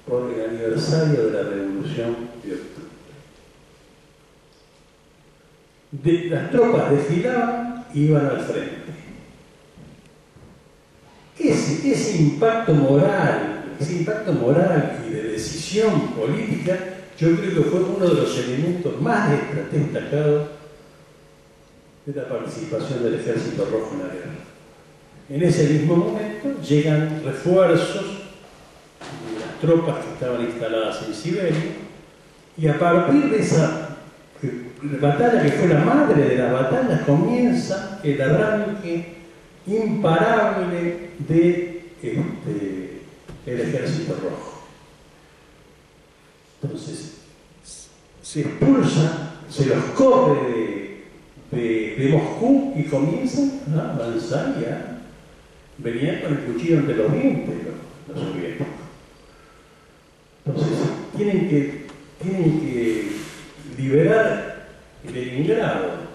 por el aniversario de la Revolución de Octubre. Las tropas desfilaban y iban al frente. Ese impacto moral y de decisión política, yo creo que fue uno de los elementos más destacados de la participación del Ejército Rojo en la guerra. En ese mismo momento llegan refuerzos de las tropas que estaban instaladas en Siberia, y a partir de esa batalla, que fue la madre de las batallas, comienza el arranque imparable de el Ejército Rojo. Entonces, se expulsa, se los corre de Moscú y comienzan a avanzar ya. Venían con el cuchillo entre los dientes los soviéticos. Entonces, tienen que liberar Leningrado.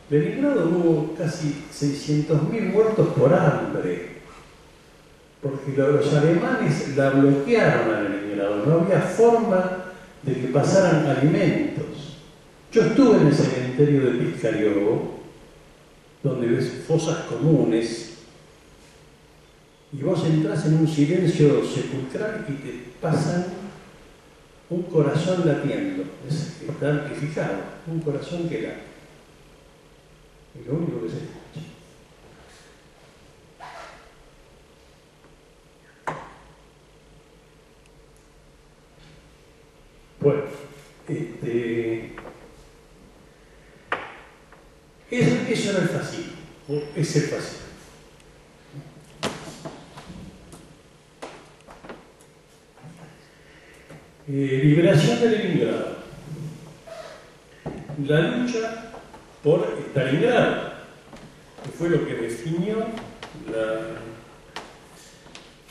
Leningrado hubo casi 600.000 muertos por hambre, porque los alemanes la bloquearon a Leningrado, no había forma de que pasaran alimentos. Yo estuve en el cementerio de Piskariovo, donde ves fosas comunes, y vos entras en un silencio sepulcral y te pasan un corazón latiendo. Está amplificado, un corazón que late. Es lo único que se escucha. Bueno, eso era el fascismo, es el fascismo. Liberación de Leningrado. La lucha por Stalingrado, que fue lo que definió,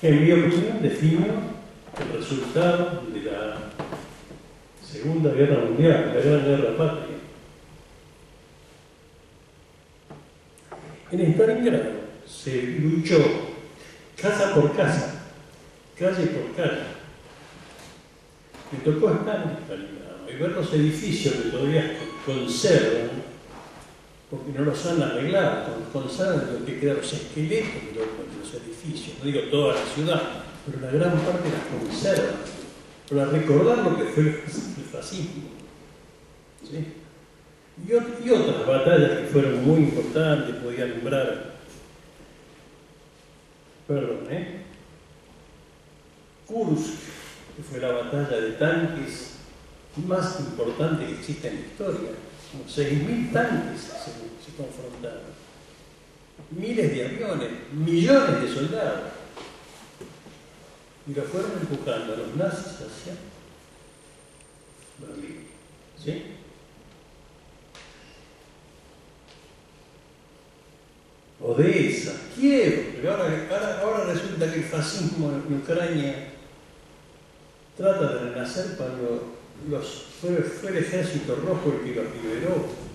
que en mi opinión definió el resultado de la Segunda Guerra Mundial, la Gran Guerra Patria. En Stalingrado se luchó casa por casa, calle por calle. Me tocó estar en Stalingrado y ver los edificios que todavía conservan, porque no los han arreglado, conservan lo que quedan, los esqueletos de los edificios, no digo toda la ciudad, pero la gran parte las conservan, para recordar lo que fue el fascismo. ¿Sí? Y otras batallas que fueron muy importantes, podía nombrar, Kursk, que fue la batalla de tanques más importante que existe en la historia. Como 6.000 tanques se confrontaron. Miles de aviones, millones de soldados. Y lo fueron empujando a los nazis hacia Berlín. ¿Sí? Odessa, Kiev. Pero ahora resulta que el fascismo en Ucrania trata de renacer cuando fue el Ejército Rojo el que los liberó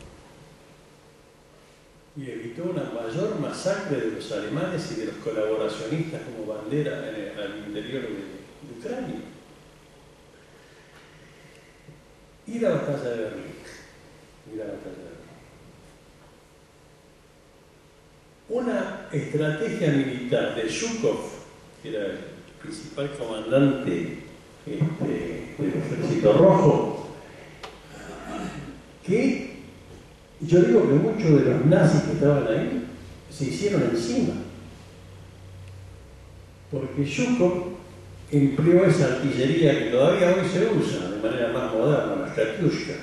y evitó una mayor masacre de los alemanes y de los colaboracionistas como bandera al interior de Ucrania. Y la batalla de Berlín. Una estrategia militar de Zhukov, que era el principal comandante del Ejército Rojo, que yo digo que muchos de los nazis que estaban ahí se hicieron encima, porque Zhukov empleó esa artillería que todavía hoy se usa de manera más moderna, las Katyushka,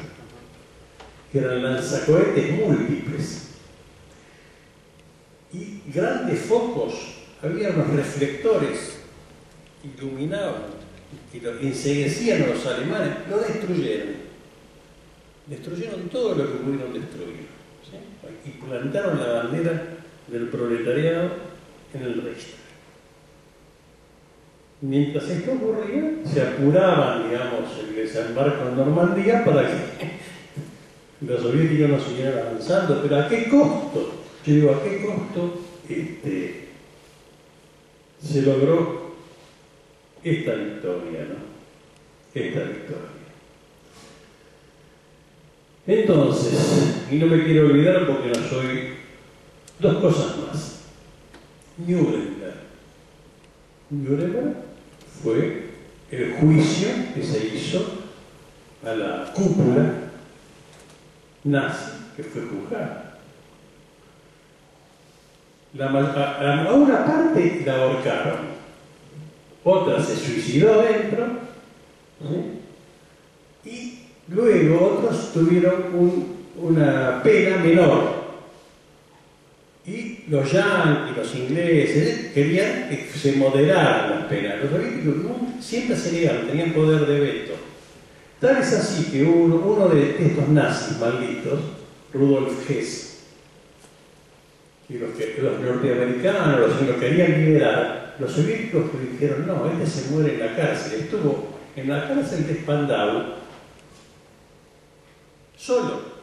que eran lanzacohetes múltiples, y grandes focos, había unos reflectores que iluminaban, que enseguecían a los alemanes, lo destruyeron. Destruyeron todo lo que pudieron destruir. ¿Sí? Y plantaron la bandera del proletariado en el Reichstag. Mientras esto ocurría, se apuraban, digamos, el desembarco en Normandía para que los soviéticos no siguieran avanzando. Pero ¿a qué costo? Yo digo, ¿a qué costo se logró esta victoria, ¿no? Esta victoria. Entonces, y no me quiero olvidar porque no soy, dos cosas más. Nuremberg. Nuremberg fue el juicio que se hizo a la cúpula nazi que fue juzgada. A una parte la ahorcaron, otra se suicidó dentro, ¿sí? Y luego otros tuvieron una pena menor. Y los yanquis, los ingleses, querían que se moderaran las penas. Los soviéticos siempre se negaron, tenían poder de veto. Tal es así que uno de estos nazis malditos, Rudolf Hess, que los norteamericanos los querían liberar, los soviéticos le dijeron, no, este se muere en la cárcel. Estuvo en la cárcel de Spandau solo.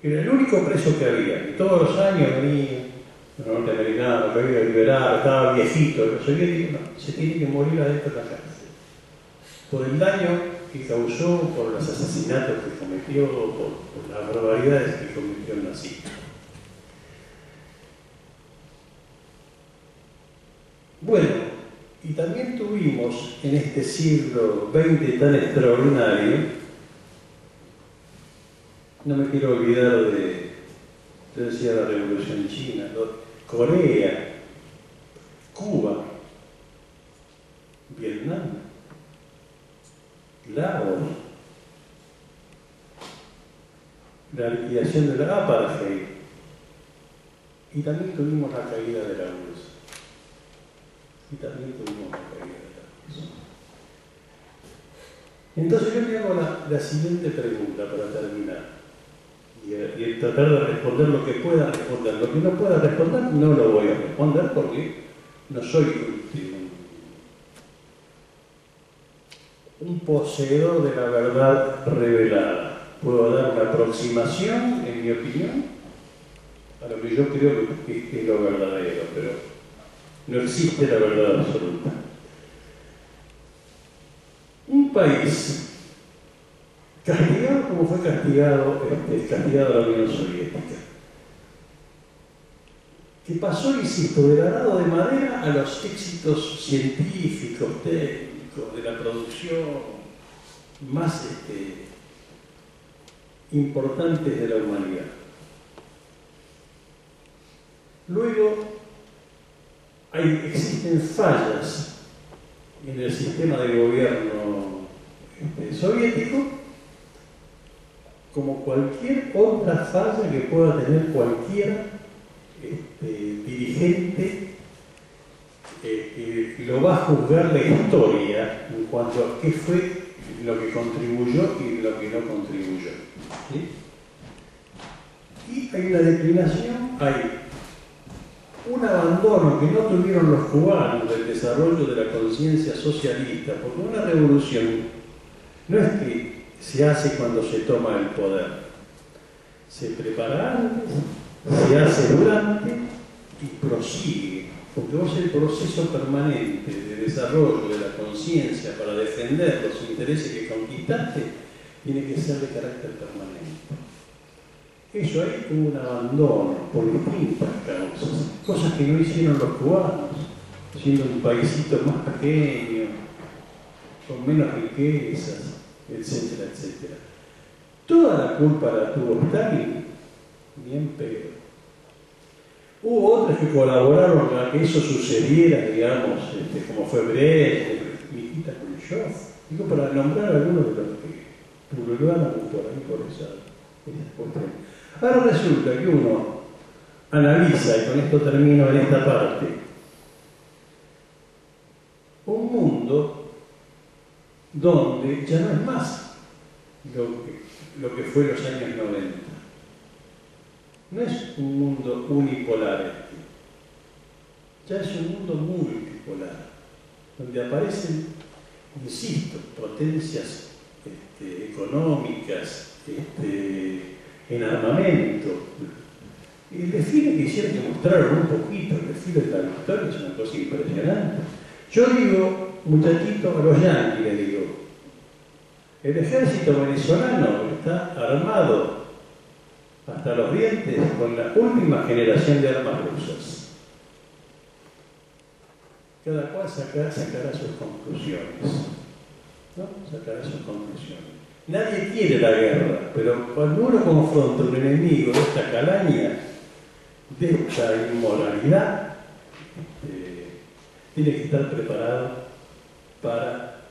Era el único preso que había. Y todos los años venía los norteamericanos, que había liberado, estaba viejito. Los soviéticos, no, se tiene que morir adentro de la cárcel. Por el daño que causó, por los asesinatos que cometió, por las barbaridades que cometió el nazismo. Bueno, y también tuvimos en este siglo XX tan extraordinario, no me quiero olvidar yo decía la Revolución China, Corea, Cuba, Vietnam, Laos, la liquidación de la apartheid, y también tuvimos la caída de la URSS. Entonces yo me hago la siguiente pregunta para terminar. Y tratar de responder lo que pueda responder. Lo que no pueda responder no lo voy a responder porque no soy un poseedor de la verdad revelada. Puedo dar una aproximación, en mi opinión, a lo que yo creo que es lo verdadero, pero no existe la verdad absoluta. Un país castigado como fue castigada la Unión Soviética, que pasó, insisto, del arado de madera a los éxitos científicos, técnicos, de la producción más importantes de la humanidad. Luego, existen fallas en el sistema de gobierno soviético, como cualquier otra falla que pueda tener cualquier dirigente que lo va a juzgar la historia en cuanto a qué fue lo que contribuyó y lo que no contribuyó. ¿Sí? Y hay una declinación, hay un abandono que no tuvieron los cubanos del desarrollo de la conciencia socialista, porque una revolución no es que se hace cuando se toma el poder. Se prepara antes, se hace durante y prosigue. Porque vos el proceso permanente de desarrollo de la conciencia para defender los intereses que conquistaste tiene que ser de carácter permanente. Eso ahí hubo un abandono por distintas causas. Cosas que no hicieron los cubanos, siendo un paísito más pequeño, con menos riquezas, etcétera, etcétera. Toda la culpa la tuvo Stalin, bien peor. Hubo otros que colaboraron a que eso sucediera, digamos, como fue Brezhnev, Nikita Khrushchev, digo, para nombrar algunos de los que pululaban por ahí por esas cuestiones. Ahora resulta que uno analiza, y con esto termino en esta parte, un mundo donde ya no es más lo que fue los años 90. No es un mundo unipolar ya es un mundo multipolar, donde aparecen, insisto, potencias económicas, en armamento, Y el desfile que hicieron, que mostraron un poquito, el desfile de la victoria es una cosa impresionante. Yo digo, muchachito, a los yanquis les digo, el ejército venezolano está armado hasta los dientes con la última generación de armas rusas. Cada cual sacará sus conclusiones, ¿no? Sacará sus conclusiones. Nadie quiere la guerra, pero cuando uno confronta a un enemigo de esta calaña, de esta inmoralidad, tiene que estar preparado para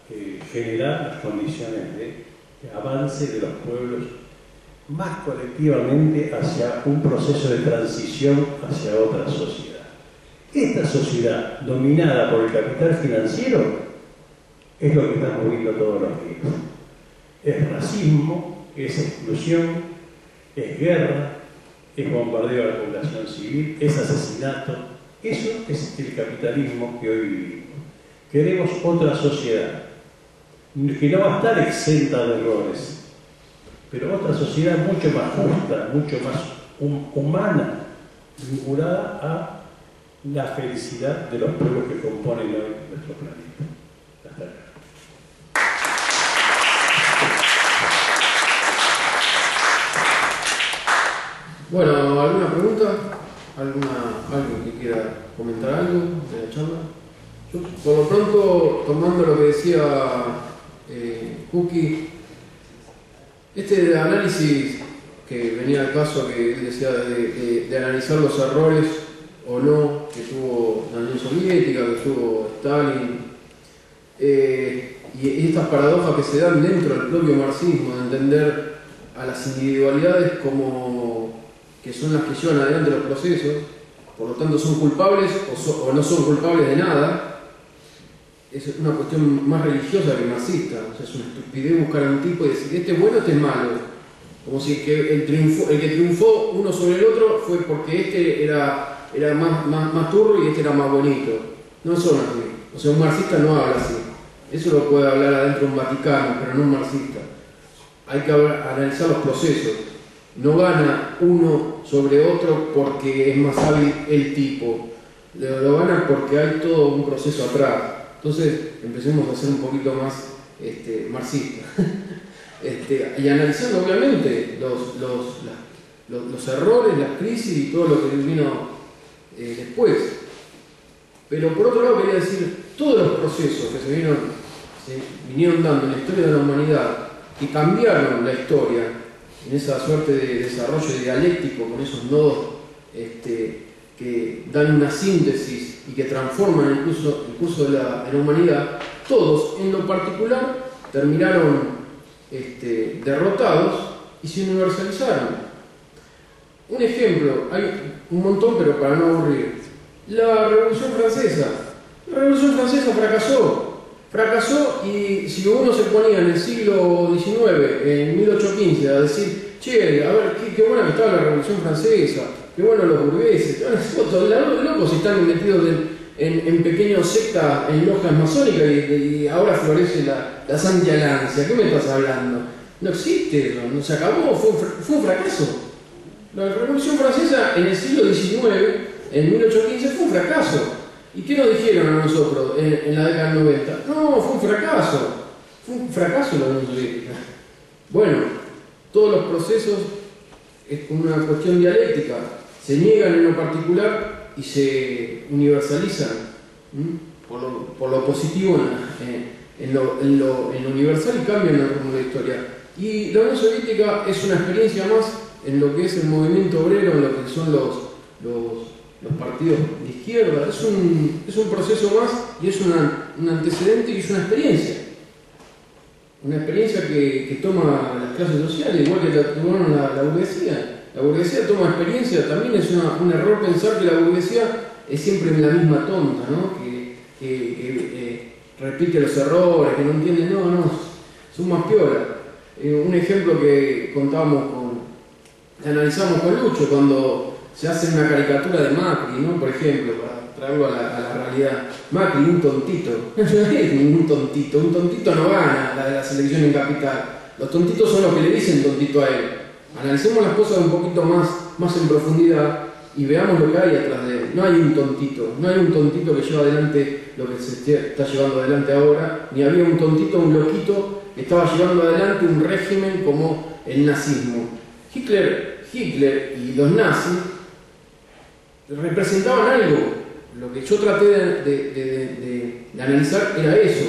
generar las condiciones de avance de los pueblos más colectivamente hacia un proceso de transición hacia otra sociedad. Esta sociedad dominada por el capital financiero es lo que estamos viendo todos los días. Es racismo, es exclusión, es guerra, es bombardeo a la población civil, es asesinato. Eso es el capitalismo que hoy vivimos. Queremos otra sociedad que no va a estar exenta de errores, pero otra sociedad mucho más justa, mucho más humana, vinculada a la felicidad de los pueblos que componen hoy nuestro planeta. Hasta luego. Bueno, ¿alguna pregunta? ¿Alguien que quiera comentar algo de la charla? Yo, por lo pronto, tomando lo que decía Cookie, este análisis que venía al caso, que él decía de analizar los errores o no que tuvo la Unión Soviética, que tuvo Stalin, y estas paradojas que se dan dentro del propio marxismo, de entender a las individualidades como que son las que llevan adelante los procesos, por lo tanto son culpables o no son culpables de nada. Es una cuestión más religiosa que marxista. O sea, es una estupidez buscar a un tipo y decir, este es bueno, este es malo. Como si el que triunfó uno sobre el otro fue porque este era más turro y este era más bonito. No son así. O sea, un marxista no habla así. Eso lo puede hablar adentro un Vaticano, pero no un marxista. Hay que analizar los procesos. No gana uno sobre otro porque es más hábil el tipo. Lo gana porque hay todo un proceso atrás. Entonces empecemos a ser un poquito más marxistas. Y analizando obviamente los errores, las crisis y todo lo que vino después. Pero por otro lado quería decir, todos los procesos que se vinieron dando en la historia de la humanidad, que cambiaron la historia en esa suerte de desarrollo dialéctico con esos nodos que dan una síntesis y que transforman el curso de la humanidad, todos en lo particular terminaron derrotados y se universalizaron. Un ejemplo, hay un montón, pero para no aburrir. La Revolución Francesa. La Revolución Francesa fracasó y si uno se ponía en el siglo XIX, en 1815, a decir, che, a ver, qué buena que estaba la Revolución Francesa, qué bueno los burgueses, los locos están metidos en pequeños sectas, en lojas masónicas y ahora florece la Santa Alancia. ¿Qué me estás hablando? No existe eso, no se acabó, fue un fracaso. La Revolución Francesa en el siglo XIX, en 1815, fue un fracaso. ¿Y qué nos dijeron a nosotros en la década del 90? No, fue un fracaso la Unión Soviética. Bueno, todos los procesos es como una cuestión dialéctica, se niegan en lo particular y se universalizan por lo positivo en lo universal y cambian el rumbo de la historia. Y la Unión Soviética es una experiencia más en lo que es el movimiento obrero, en lo que son los partidos de izquierda. Es un proceso más y es un antecedente y es una experiencia. Una experiencia que toma las clases sociales, igual que la tomaron la burguesía. La burguesía toma experiencia, también es un error pensar que la burguesía es siempre la misma tonta, ¿no? Que repite los errores, que no entiende, no, son más piolas. Un ejemplo que analizamos con Lucho, cuando se hace una caricatura de Macri, ¿no? Por ejemplo, para traerlo a la realidad. Macri, un tontito. No es ningún tontito. Un tontito no gana la selección en capital. Los tontitos son los que le dicen tontito a él. Analicemos las cosas un poquito más en profundidad y veamos lo que hay atrás de él. No hay un tontito, no hay un tontito que lleva adelante lo que se está llevando adelante ahora, ni había un tontito, un loquito que estaba llevando adelante un régimen como el nazismo. Hitler y los nazis representaban algo. Lo que yo traté de analizar era eso.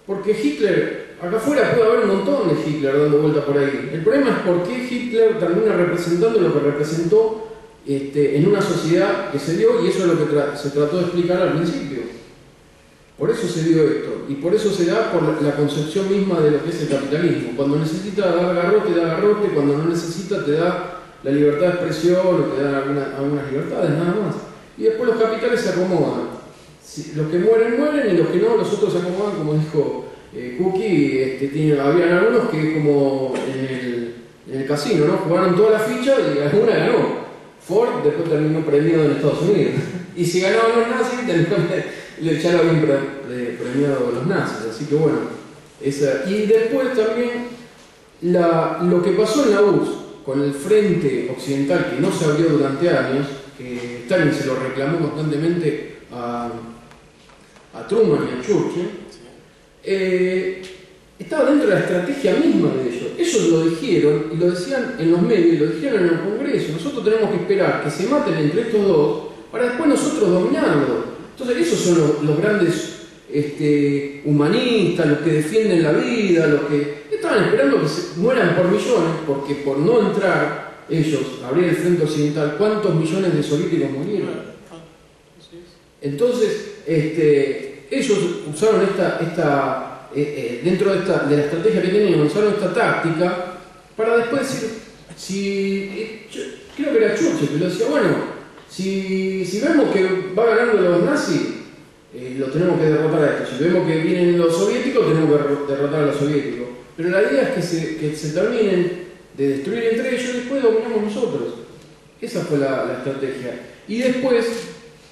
Porque Hitler, acá afuera puede haber un montón de Hitler dando vuelta por ahí. El problema es por qué Hitler termina representando lo que representó en una sociedad que se dio, y eso es lo que se trató de explicar al principio. Por eso se dio esto, y por eso se da por la concepción misma de lo que es el capitalismo. Cuando necesita dar garrote, da garrote; cuando no necesita, te da la libertad de expresión o te dan algunas libertades, nada más. Y después los capitales se acomodan. Los que mueren, mueren, y los que no, los otros se acomodan, como dijo Cookie. Habían algunos que, como en el casino, ¿no? Jugaron toda la ficha y alguna ganó. Ford después terminó premiado en Estados Unidos. Y si ganaban los nazis, ya lo habían premiado los nazis. Así que bueno, y después también lo que pasó en la URSS con el frente occidental, que no se abrió durante años, que Stalin se lo reclamó constantemente a Truman y a Churchill, estaba dentro de la estrategia misma de ellos. Ellos lo dijeron, y lo decían en los medios, y lo dijeron en el Congreso: nosotros tenemos que esperar que se maten entre estos dos para después nosotros dominarlo. Entonces esos son los grandes humanistas, los que defienden la vida, los que estaban esperando que se mueran por millones, porque por no entrar ellos a abrir el frente occidental, ¿cuántos millones de soviéticos murieron? Entonces ellos usaron dentro de la estrategia que tenían, usaron esta táctica para después decir, creo que era Churchill que lo decía: bueno, si vemos que va ganando los nazis, los tenemos que derrotar a estos; si vemos que vienen los soviéticos, tenemos que derrotar a los soviéticos. Pero la idea es que se terminen de destruir entre ellos y después dominamos nosotros. Esa fue la estrategia. Y después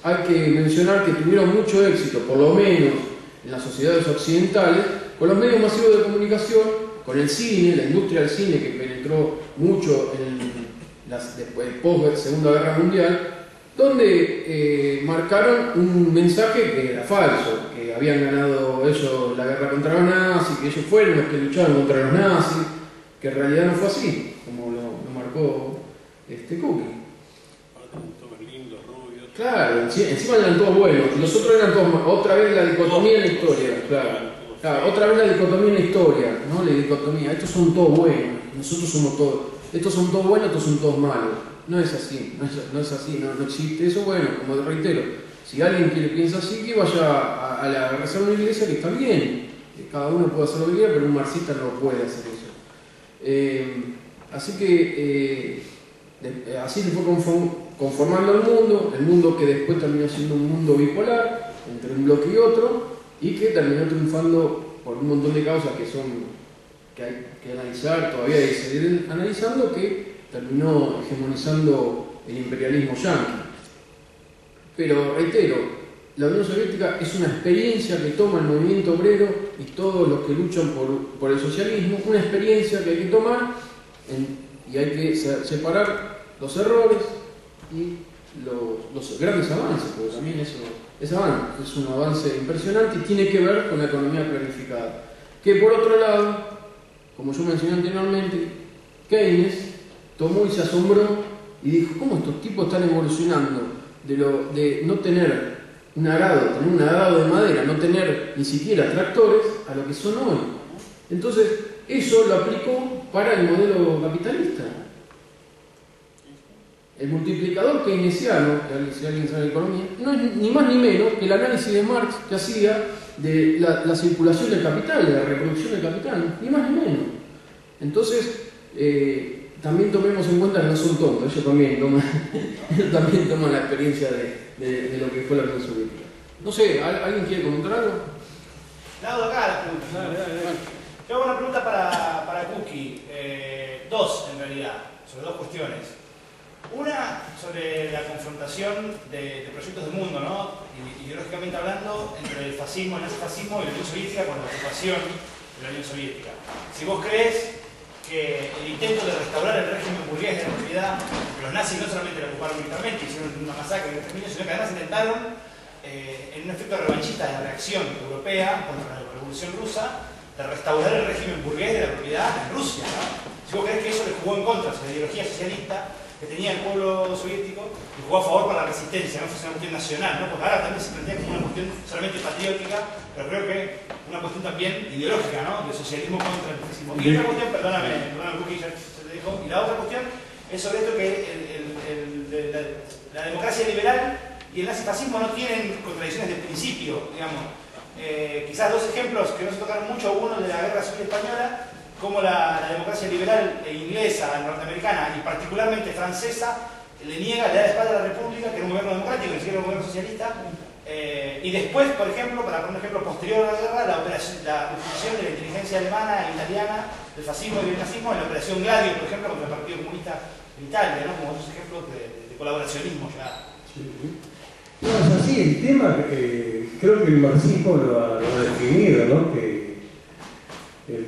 hay que mencionar que tuvieron mucho éxito, por lo menos en las sociedades occidentales, con los medios masivos de comunicación, con el cine, la industria del cine, que penetró mucho después post-Segunda Guerra Mundial, donde marcaron un mensaje que era falso, que habían ganado ellos la guerra contra los nazis, que ellos fueron los que lucharon contra los nazis, que en realidad no fue así, como lo marcó Cookie. Claro, encima eran todos buenos, y los otros eran todos malos. Otra vez la dicotomía en la historia, claro, otra vez la dicotomía en la historia, ¿no? La dicotomía: estos son todos buenos, nosotros somos todos, estos son todos buenos, estos son todos malos. No es así, no es así, no existe eso. Bueno, como reitero, si alguien piensa así, que vaya a la rezar una iglesia, que está bien, cada uno puede hacer lo que quiera, pero un marxista no puede hacer eso. Así que así se fue conformando el mundo que después terminó siendo un mundo bipolar, entre un bloque y otro, y que terminó triunfando por un montón de causas que hay que analizar, todavía hay que seguir analizando, que terminó hegemonizando el imperialismo yanqui. Pero reitero, la Unión Soviética es una experiencia que toma el movimiento obrero y todos los que luchan por el socialismo, una experiencia que hay que tomar y hay que separar los errores y los grandes avances, porque también eso es un avance impresionante y tiene que ver con la economía planificada. Que por otro lado, como yo mencioné anteriormente, Keynes tomó y se asombró y dijo: ¿cómo estos tipos están evolucionando de no tener un arado de madera, no tener ni siquiera tractores, a lo que son hoy? Entonces eso lo aplicó para el modelo capitalista. El multiplicador keynesiano, si alguien sabe de economía, no es ni más ni menos que el análisis de Marx que hacía de la circulación del capital, de la reproducción del capital, ni más ni menos. Entonces, también tomemos en cuenta que no son tontos, ellos también toman la experiencia de lo que fue la Unión Soviética. No sé, ¿alguien quiere comentar algo? Lado acá las preguntas. Dale. Yo hago una pregunta para Cookie, dos en realidad, sobre dos cuestiones. Una sobre la confrontación de proyectos de mundo, ¿no? Ideológicamente hablando, entre el fascismo, el nazifascismo y la Unión Soviética, con la ocupación de la Unión Soviética. Si vos crees que el intento de restaurar el régimen burgués de la propiedad, que los nazis no solamente lo ocuparon militarmente, hicieron una masacre de exterminio, sino que además intentaron, en un efecto revanchista de la reacción europea contra la Revolución Rusa, de restaurar el régimen burgués de la propiedad en Rusia, ¿no? Si vos crees que eso le jugó en contra a la ideología socialista que tenía el pueblo soviético, y jugó a favor para la resistencia, no fue una cuestión nacional, ¿no? Porque ahora también se plantea como una cuestión solamente patriótica, pero creo que una cuestión también ideológica, ¿no? Del socialismo contra el fascismo. Y otra cuestión, perdóname, Cookie, ya se te dijo, y la otra cuestión es sobre esto que la democracia liberal y el nazifascismo no tienen contradicciones de principio, digamos. Quizás dos ejemplos que no se tocaron mucho, uno de la Guerra Civil Española, como la democracia liberal inglesa, norteamericana y particularmente francesa le niega, le da la espalda a la República, que era un gobierno democrático, ni siquiera un gobierno socialista, y después, por ejemplo, para poner un ejemplo posterior a la guerra, la utilización de la inteligencia alemana e italiana del fascismo y del nazismo en la operación Gladio, por ejemplo, contra el Partido Comunista de Italia, ¿no? Como otros ejemplos de colaboracionismo ya. Sí. No, es así, el tema, creo que el marxismo lo ha definido, ¿no? Que el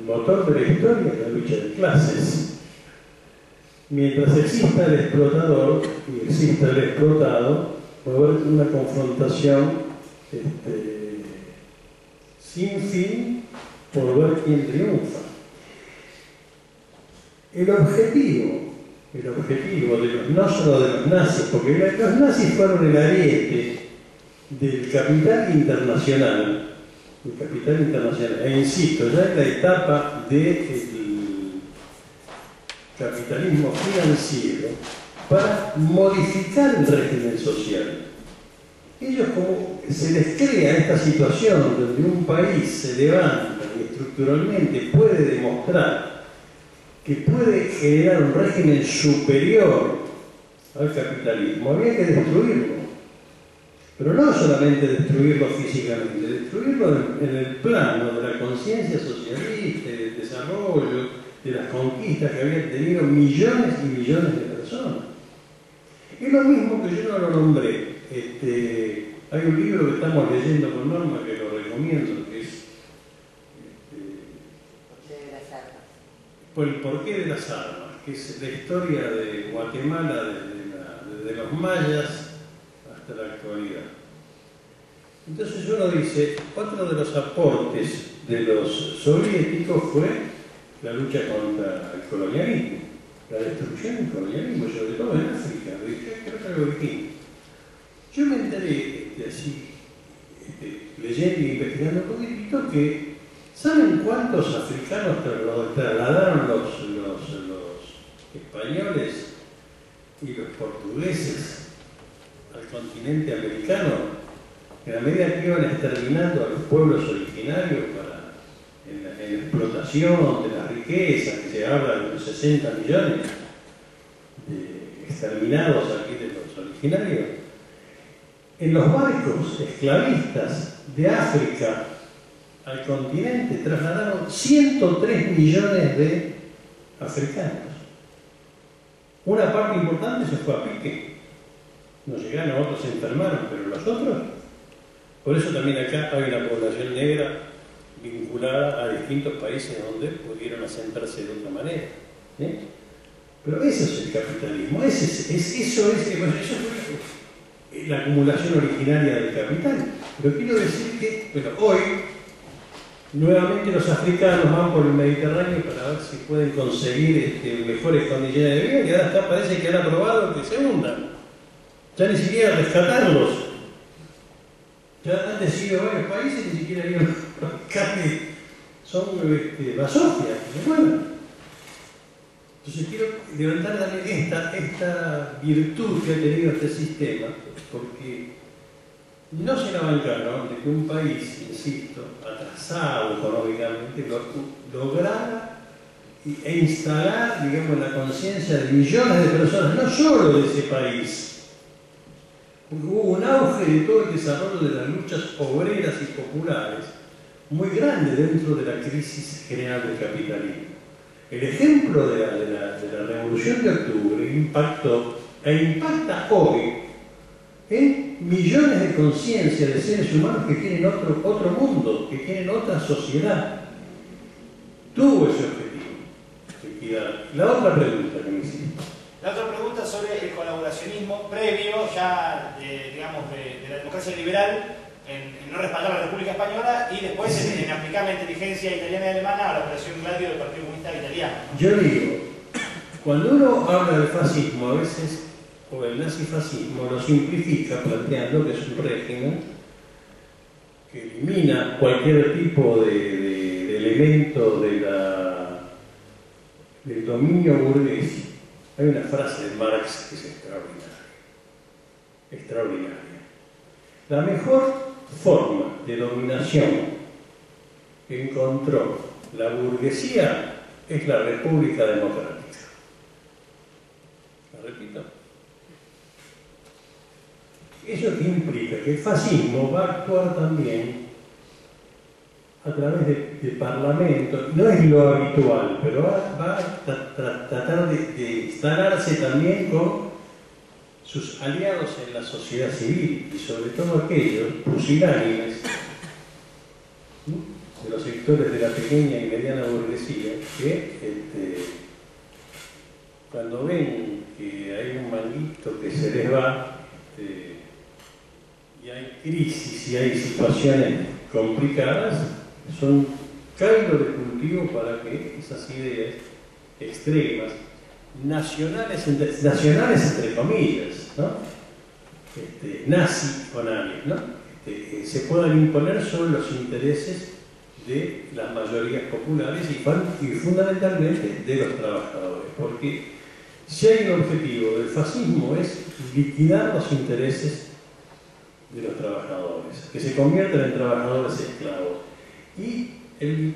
motor de la historia es la lucha de clases. Mientras exista el explotador y exista el explotado, va a haber una confrontación sin fin por ver quién triunfa. El objetivo de los, no solo de los nazis, porque los nazis fueron el ariete del capital internacional, e insisto, ya en la etapa del capitalismo financiero, para modificar el régimen social. Ellos, como se les crea esta situación donde un país se levanta y estructuralmente puede demostrar que puede generar un régimen superior al capitalismo, había que destruirlo. Pero no solamente destruirlo físicamente, destruirlo en el plano de la conciencia socialista, del desarrollo, de las conquistas que habían tenido millones y millones de personas. Es lo mismo que yo no lo nombré. Hay un libro que estamos leyendo con Norma que lo recomiendo, que es por el porqué de las armas, que es la historia de Guatemala desde los mayas hasta la actualidad. Entonces uno dice, otro de los aportes de los soviéticos fue la lucha contra el colonialismo, la destrucción del colonialismo, sobre todo en África, creo que lo dijimos. Yo me enteré leyendo y investigando un poquitito que ¿saben cuántos africanos trasladaron los españoles y los portugueses al continente americano? En la medida que iban exterminando a los pueblos originarios en la explotación de la riqueza, que se habla de los 60 millones de exterminados aquí de los originarios, en los barcos esclavistas de África al continente trasladaron 103 millones de africanos. Una parte importante se fue a pique. No llegaron, otros se enfermaron, pero los otros. Por eso también acá hay una población negra vinculada a distintos países donde pudieron asentarse de otra manera. Pero eso es el capitalismo, eso es la acumulación originaria del capital. Pero quiero decir que hoy nuevamente los africanos van por el Mediterráneo para ver si pueden conseguir mejores condiciones de vida, y ahora hasta parece que han aprobado que se hundan. Ya ni siquiera rescatarlos. Ya han decidido varios países, ni siquiera hay un rescate. Son basofias. Bueno. Entonces quiero levantar también esta virtud que ha tenido este sistema, porque no se la bancaron de que un país, insisto, atrasado económicamente, lograra e instalar, digamos, la conciencia de millones de personas, no solo de ese país. Porque hubo un auge de todo el desarrollo de las luchas obreras y populares muy grande dentro de la crisis general del capitalismo. El ejemplo de la Revolución de Octubre impactó e impacta hoy en millones de conciencias de seres humanos que quieren otro mundo, que quieren otra sociedad. Tuvo ese objetivo. liquidar. La otra pregunta que me hiciste. La otra pregunta sobre el colaboracionismo previo ya, digamos, de la democracia liberal en no respaldar a la República Española y después en aplicar la inteligencia italiana y alemana a la Operación Gladio del Partido Comunista Italiano. Yo digo, cuando uno habla del fascismo, a veces, o del nazifascismo, lo simplifica planteando que es un régimen que elimina cualquier tipo de elemento del dominio burgués. Hay una frase de Marx que es extraordinaria. La mejor forma de dominación que encontró la burguesía es la República Democrática. ¿La repito? Eso que implica que el fascismo va a actuar también a través de parlamento, no es lo habitual, pero va a tratar de instalarse también con sus aliados en la sociedad civil y sobre todo aquellos pusilánimes de los sectores de la pequeña y mediana burguesía que cuando ven que hay un manguito que se les va y hay crisis y hay situaciones complicadas, son caldo de cultivo para que esas ideas extremas, nacionales entre comillas, ¿no? Nazi con alias, ¿no? Se puedan imponer sobre los intereses de las mayorías populares y fundamentalmente de los trabajadores, porque si hay un objetivo del fascismo es liquidar los intereses de los trabajadores, que se conviertan en trabajadores esclavos. Y el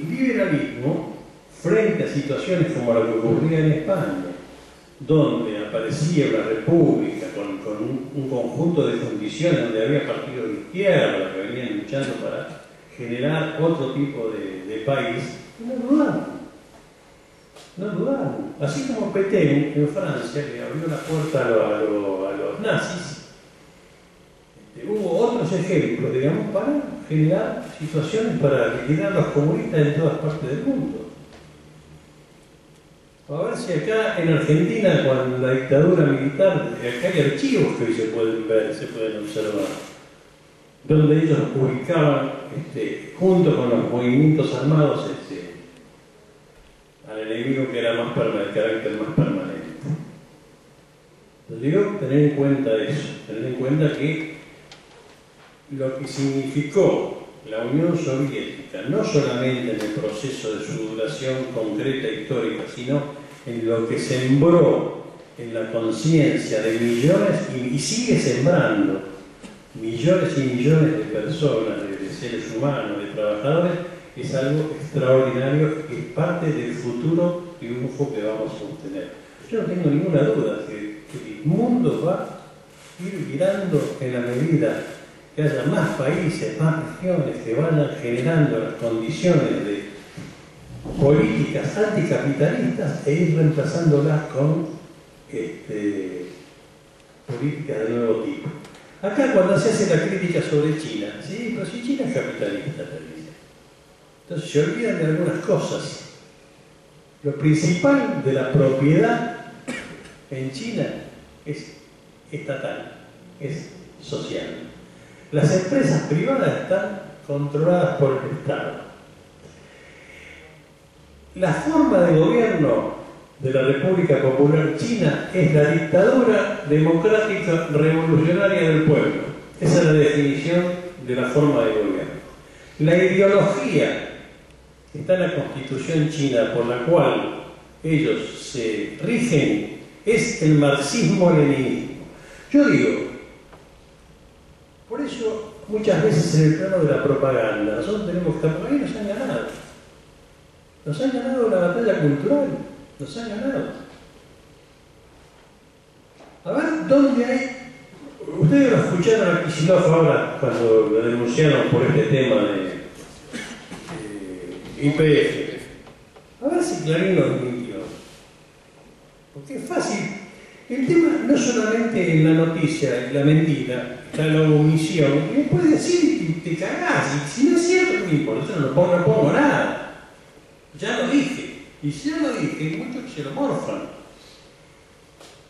liberalismo, frente a situaciones como la que ocurría en España, donde aparecía una república con un conjunto de condiciones, donde había partidos de izquierda que venían luchando para generar otro tipo de país, no dudaron. Así como Pétain en Francia, que abrió la puerta a los nazis, hubo otros ejemplos, digamos, para generar situaciones para liquidar a los comunistas en todas partes del mundo. A ver si acá en Argentina, con la dictadura militar, acá hay archivos que hoy se pueden ver, se pueden observar, donde ellos ubicaban, junto con los movimientos armados, al enemigo que era de carácter más permanente. Entonces digo, tener en cuenta eso, tener en cuenta que lo que significó la Unión Soviética, no solamente en el proceso de su duración concreta histórica, sino en lo que sembró en la conciencia de millones y sigue sembrando millones y millones de personas, de seres humanos, de trabajadores, es algo extraordinario, que es parte del futuro triunfo que vamos a obtener. Yo no tengo ninguna duda que el mundo va a ir girando en la medida que haya más países, más regiones que vayan generando las condiciones de políticas anticapitalistas e ir reemplazándolas con políticas de nuevo tipo. Acá cuando se hace la crítica sobre China, sí, pero si China es capitalista, entonces se olvidan de algunas cosas. Lo principal de la propiedad en China es estatal, es social. Las empresas privadas están controladas por el Estado. La forma de gobierno de la República Popular China es la dictadura democrática revolucionaria del pueblo. Esa es la definición de la forma de gobierno. La ideología que está en la Constitución china por la cual ellos se rigen es el marxismo-leninismo. Yo digo, por eso muchas veces en el plano de la propaganda nosotros tenemos que estar por ahí, nos han ganado. Nos han ganado la batalla cultural, nos han ganado. A ver, ¿dónde hay? Ustedes lo escucharon a Kicillof ahora cuando lo denunciaron por este tema de YPF. A ver si Clarín lo mintió. Porque es fácil. El tema no solamente en la noticia, en la mentira, está la omisión. Y me puede decir que te cagás. Y si no es cierto, no me importa, no pongo nada. Ya lo dije. Y si yo lo dije, hay muchos que se lo morfan.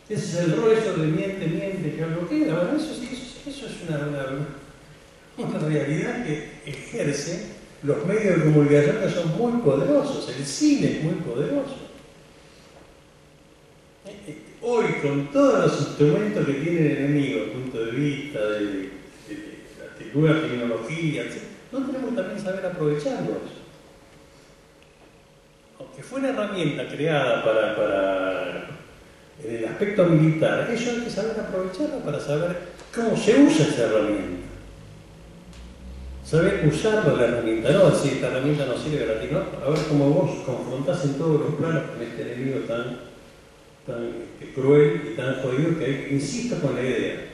Ese es el rollo de miente, que algo queda. Bueno, eso es una realidad que ejerce los medios de comunicación, que son muy poderosos. El cine es muy poderoso. Hoy, con todos los instrumentos que tiene el enemigo, desde el punto de vista de la nueva tecnología, etc., no tenemos también saber aprovecharlos. Aunque fue una herramienta creada para en el aspecto militar, eso hay que saber aprovecharlo para saber cómo se usa esa herramienta. Saber usar la herramienta, no decir esta herramienta no sirve para ti, no. A ver cómo vos confrontás en todos los planos con este enemigo tan cruel y tan jodido que hay, insisto con la idea.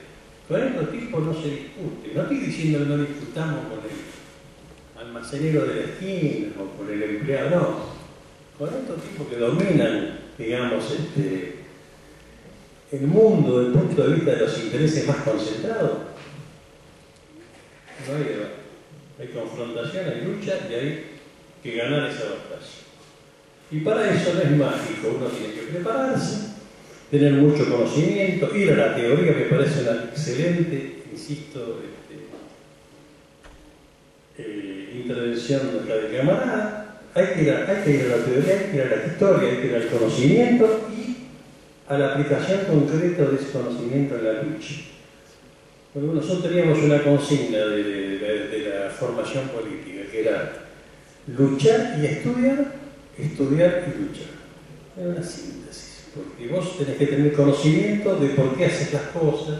Con estos tipos no se discute. No estoy diciendo que no discutamos con el almacenero de la esquina o con el empleado, no. Con estos tipos que dominan, digamos, el mundo desde el punto de vista de los intereses más concentrados, no hay debate. Hay confrontación, hay lucha y hay que ganar esa batalla. Y para eso no es mágico, uno tiene que prepararse, tener mucho conocimiento, ir a la teoría, me parece una excelente, insisto, intervención de camarada. Hay que ir a la teoría, hay que ir a la historia, hay que ir al conocimiento y a la aplicación concreta de ese conocimiento en la lucha. Bueno, nosotros teníamos una consigna de la formación política, que era luchar y estudiar y luchar. Era una síntesis, porque vos tenés que tener conocimiento de por qué haces las cosas,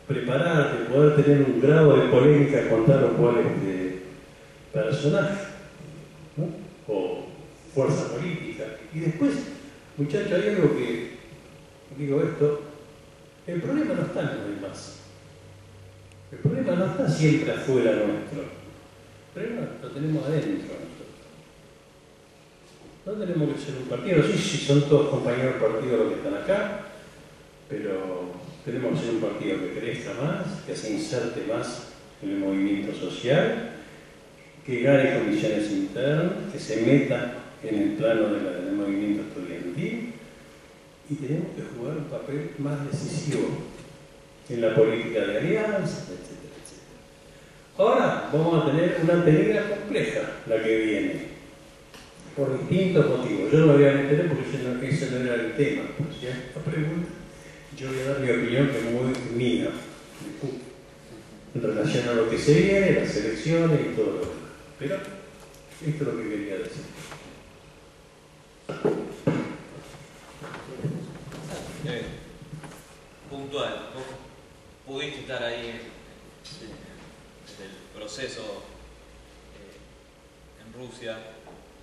prepararte, poder tener un grado de polémica contra los cuales personaje, ¿no? O fuerza política. Y después, muchachos, hay algo que, digo esto, el problema no está en los demás. El problema no está siempre afuera nuestro. El problema lo tenemos adentro nosotros. No tenemos que ser un partido. Sí, son todos compañeros del partido los que están acá, pero tenemos que ser un partido que crezca más, que se inserte más en el movimiento social, que gane condiciones internas, que se meta en el plano del movimiento estudiantil, y tenemos que jugar un papel más decisivo en la política de alianzas, etcétera, etcétera. Ahora vamos a tener una pelea compleja, la que viene, por distintos motivos. Yo no me voy a meter porque ese no era el tema. Si hay esta pregunta, yo voy a dar mi opinión, que es muy mía, en relación a lo que se viene, las elecciones y todo lo demás. Pero esto es lo que quería decir. Puntual, vos pudiste estar ahí desde el proceso en Rusia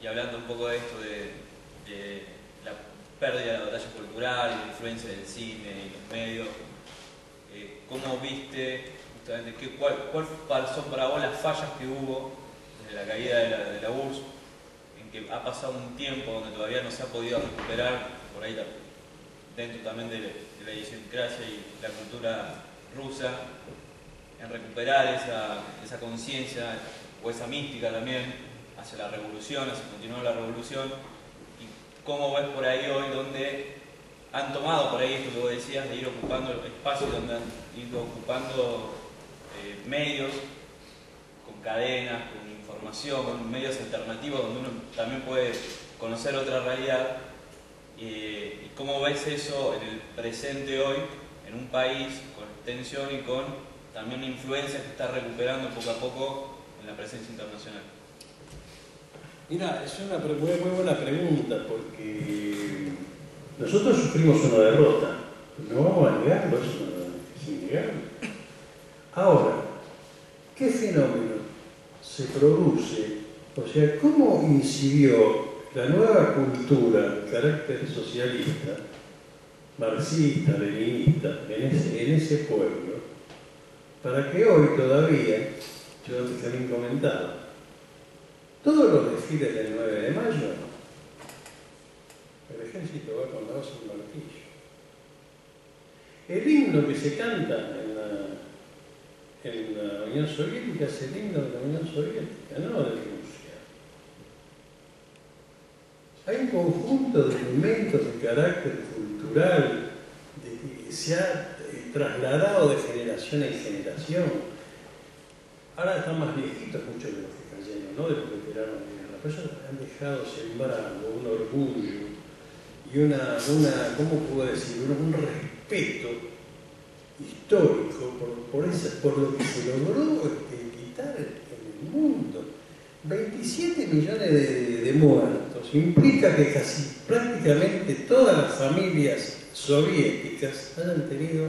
y hablando un poco de esto de la pérdida de la batalla cultural y la influencia del cine y los medios. ¿Cómo viste justamente cuáles son para vos las fallas que hubo desde la caída de la URSS, en que ha pasado un tiempo donde todavía no se ha podido recuperar, por ahí dentro también de la idiosincrasia y la cultura rusa, en recuperar esa conciencia o esa mística también hacia la revolución, hacia continuar la revolución? ¿Y cómo ves por ahí hoy donde han tomado por ahí esto que vos decías de ir ocupando espacios, donde han ido ocupando medios con cadenas, con información, con medios alternativos donde uno también puede conocer otra realidad? ¿Y cómo ves eso en el presente hoy, en un país con extensión y con también influencia que está recuperando poco a poco en la presencia internacional? Mira, es una muy buena pregunta, porque nosotros sufrimos una derrota. No vamos a negarlo, es innegable. Ahora, ¿qué fenómeno se produce? O sea, ¿cómo incidió la nueva cultura de carácter socialista, marxista, leninista, en ese pueblo, para que hoy todavía, yo también comentaba, todos los desfiles del 9 de mayo, el ejército va con la hoz y un martillo? El himno que se canta en la Unión Soviética es el himno de la Unión Soviética, no de Rusia. Hay un conjunto de elementos de carácter cultural que se ha trasladado de generación en generación. Ahora están más viejitos muchos de los que cayeron, ¿no? De los veteranos de guerra, pero ellos han dejado sembrado un orgullo y ¿cómo puedo decir? Un respeto histórico por lo que se logró quitar en el mundo. 27 millones de muertos implica que casi prácticamente todas las familias soviéticas hayan tenido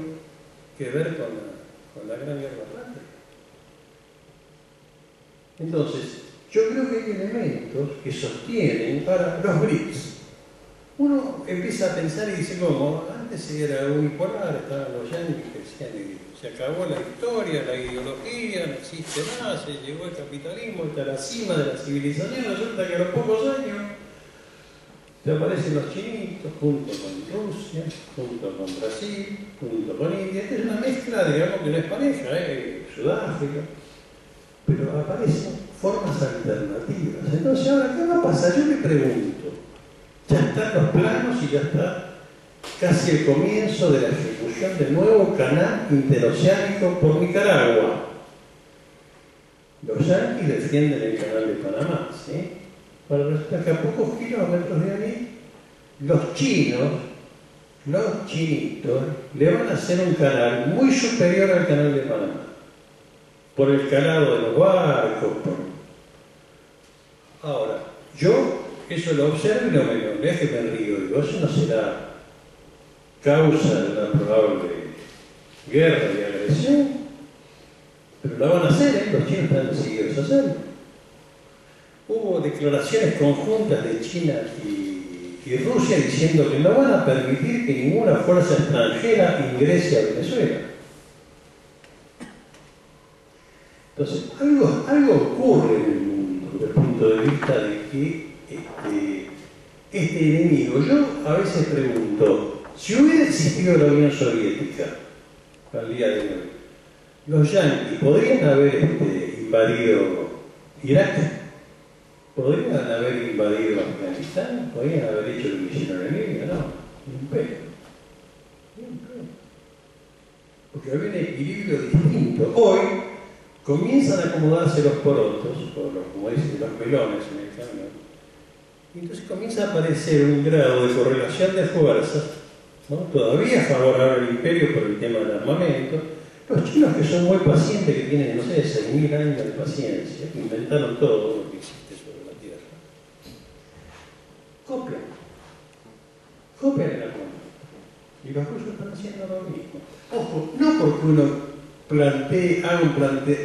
que ver con la Gran Guerra Fría. Entonces, yo creo que hay elementos que sostienen para los BRICS. Uno empieza a pensar y dice, ¿cómo? Antes era unipolar, estaban los yanquis que decían, se acabó la historia, la ideología, no existe nada, se llegó el capitalismo, está la cima de la civilización, resulta que a los pocos años te aparecen los chinitos junto con Rusia, junto con Brasil, junto con India. Esta es una mezcla, digamos, que no es pareja, Sudáfrica, pero aparecen formas alternativas. Entonces, ahora, ¿qué va a pasar? Yo me pregunto, ya están los planos y ya está casi el comienzo de la ejecución del nuevo canal interoceánico por Nicaragua. Los yanquis defienden el canal de Panamá, ¿sí? Pero resulta que a pocos kilómetros de ahí, los chinitos, le van a hacer un canal muy superior al canal de Panamá. Por el calado de los barcos. Ahora, yo eso lo observo y no es que me río, digo, eso no será causa de una probable guerra y agresión, pero la van a hacer, los chinos están decididos a hacerlo. Hubo declaraciones conjuntas de China y Rusia diciendo que no van a permitir que ninguna fuerza extranjera ingrese a Venezuela. Entonces, algo ocurre en el mundo desde el punto de vista de que este enemigo, yo a veces pregunto, si hubiera existido la Unión Soviética al día de hoy, los yanquis podrían haber invadido Irak, podrían haber invadido Afganistán, podrían haber hecho lo que hicieron en Libia, no, ni un pelo. Porque había un equilibrio distinto. Hoy comienzan a acomodarse los porotos, como dicen, los melones en el camión, y entonces comienza a aparecer un grado de correlación de fuerzas, ¿no? Todavía favorable al imperio por el tema del armamento. Los chinos, que son muy pacientes, que tienen, no sé, 6.000 años de paciencia, que inventaron todo lo que existe sobre la Tierra, copian el armamento. Y los rusos están haciendo lo mismo. Ojo, no porque uno haga un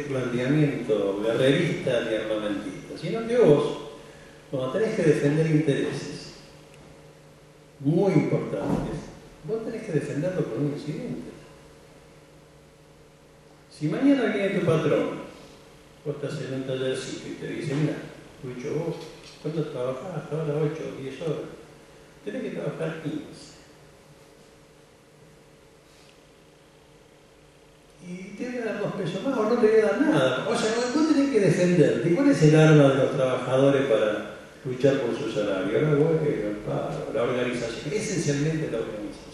planteamiento guerrerista ni armamentista, sino que vos, cuando tenés que defender intereses muy importantes, vos tenés que defenderlo con un incidente. Si mañana viene tu patrón, vos estás en un tallercito y te dice, mira, Lucho, vos, ¿cuándo trabajás? Hasta ahora 8 o 10 horas. Tenés que trabajar 15. Y te voy a dar 2 pesos más o no te voy a dar nada. O sea, vos tenés que defenderte. ¿Cuál es el arma de los trabajadores para luchar por su salario? La huelga, el paro, la organización. Esencialmente la organización.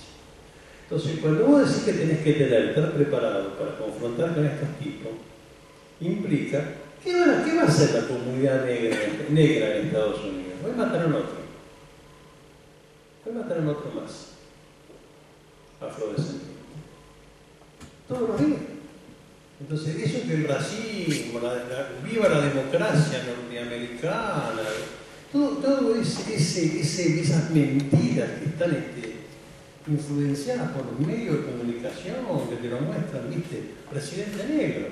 Entonces, cuando vos decís que tenés que estar preparado para confrontar con estos tipos, implica, ¿qué va a hacer la comunidad negra en Estados Unidos? Voy a matar a un otro. Voy a matar a un otro más. Afrodescendiente. Todos los días. Entonces, eso que el racismo, viva la democracia norteamericana, todo esas mentiras que están influenciadas por los medios de comunicación, que te lo muestran, ¿viste? Presidente negro.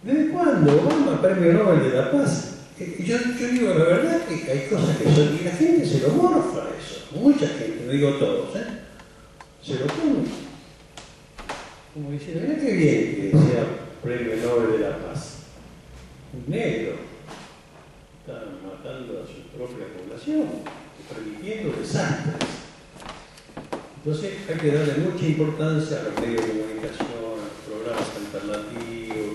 ¿Desde cuándo? Obama, Premio Nobel de la Paz. Yo digo la verdad que hay cosas que son, y la gente se lo morfa eso. Mucha gente, no digo todos, se lo come. Como diciendo, mira qué bien que sea Premio Nobel de la Paz. Un negro está matando a su propia población, permitiendo desastres. Entonces hay que darle mucha importancia a los medios de comunicación, a los programas alternativos,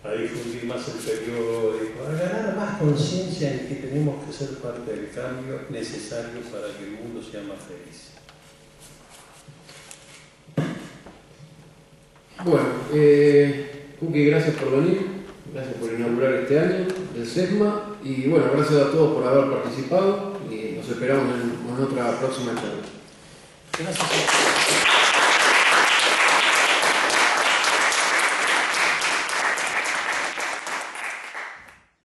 a difundir más el periódico, a ganar más conciencia en que tenemos que ser parte del cambio necesario para que el mundo sea más feliz. Bueno, Kuki, gracias por venir, gracias por inaugurar este año del SESMA y bueno, gracias a todos por haber participado y nos esperamos en otra próxima charla. Gracias.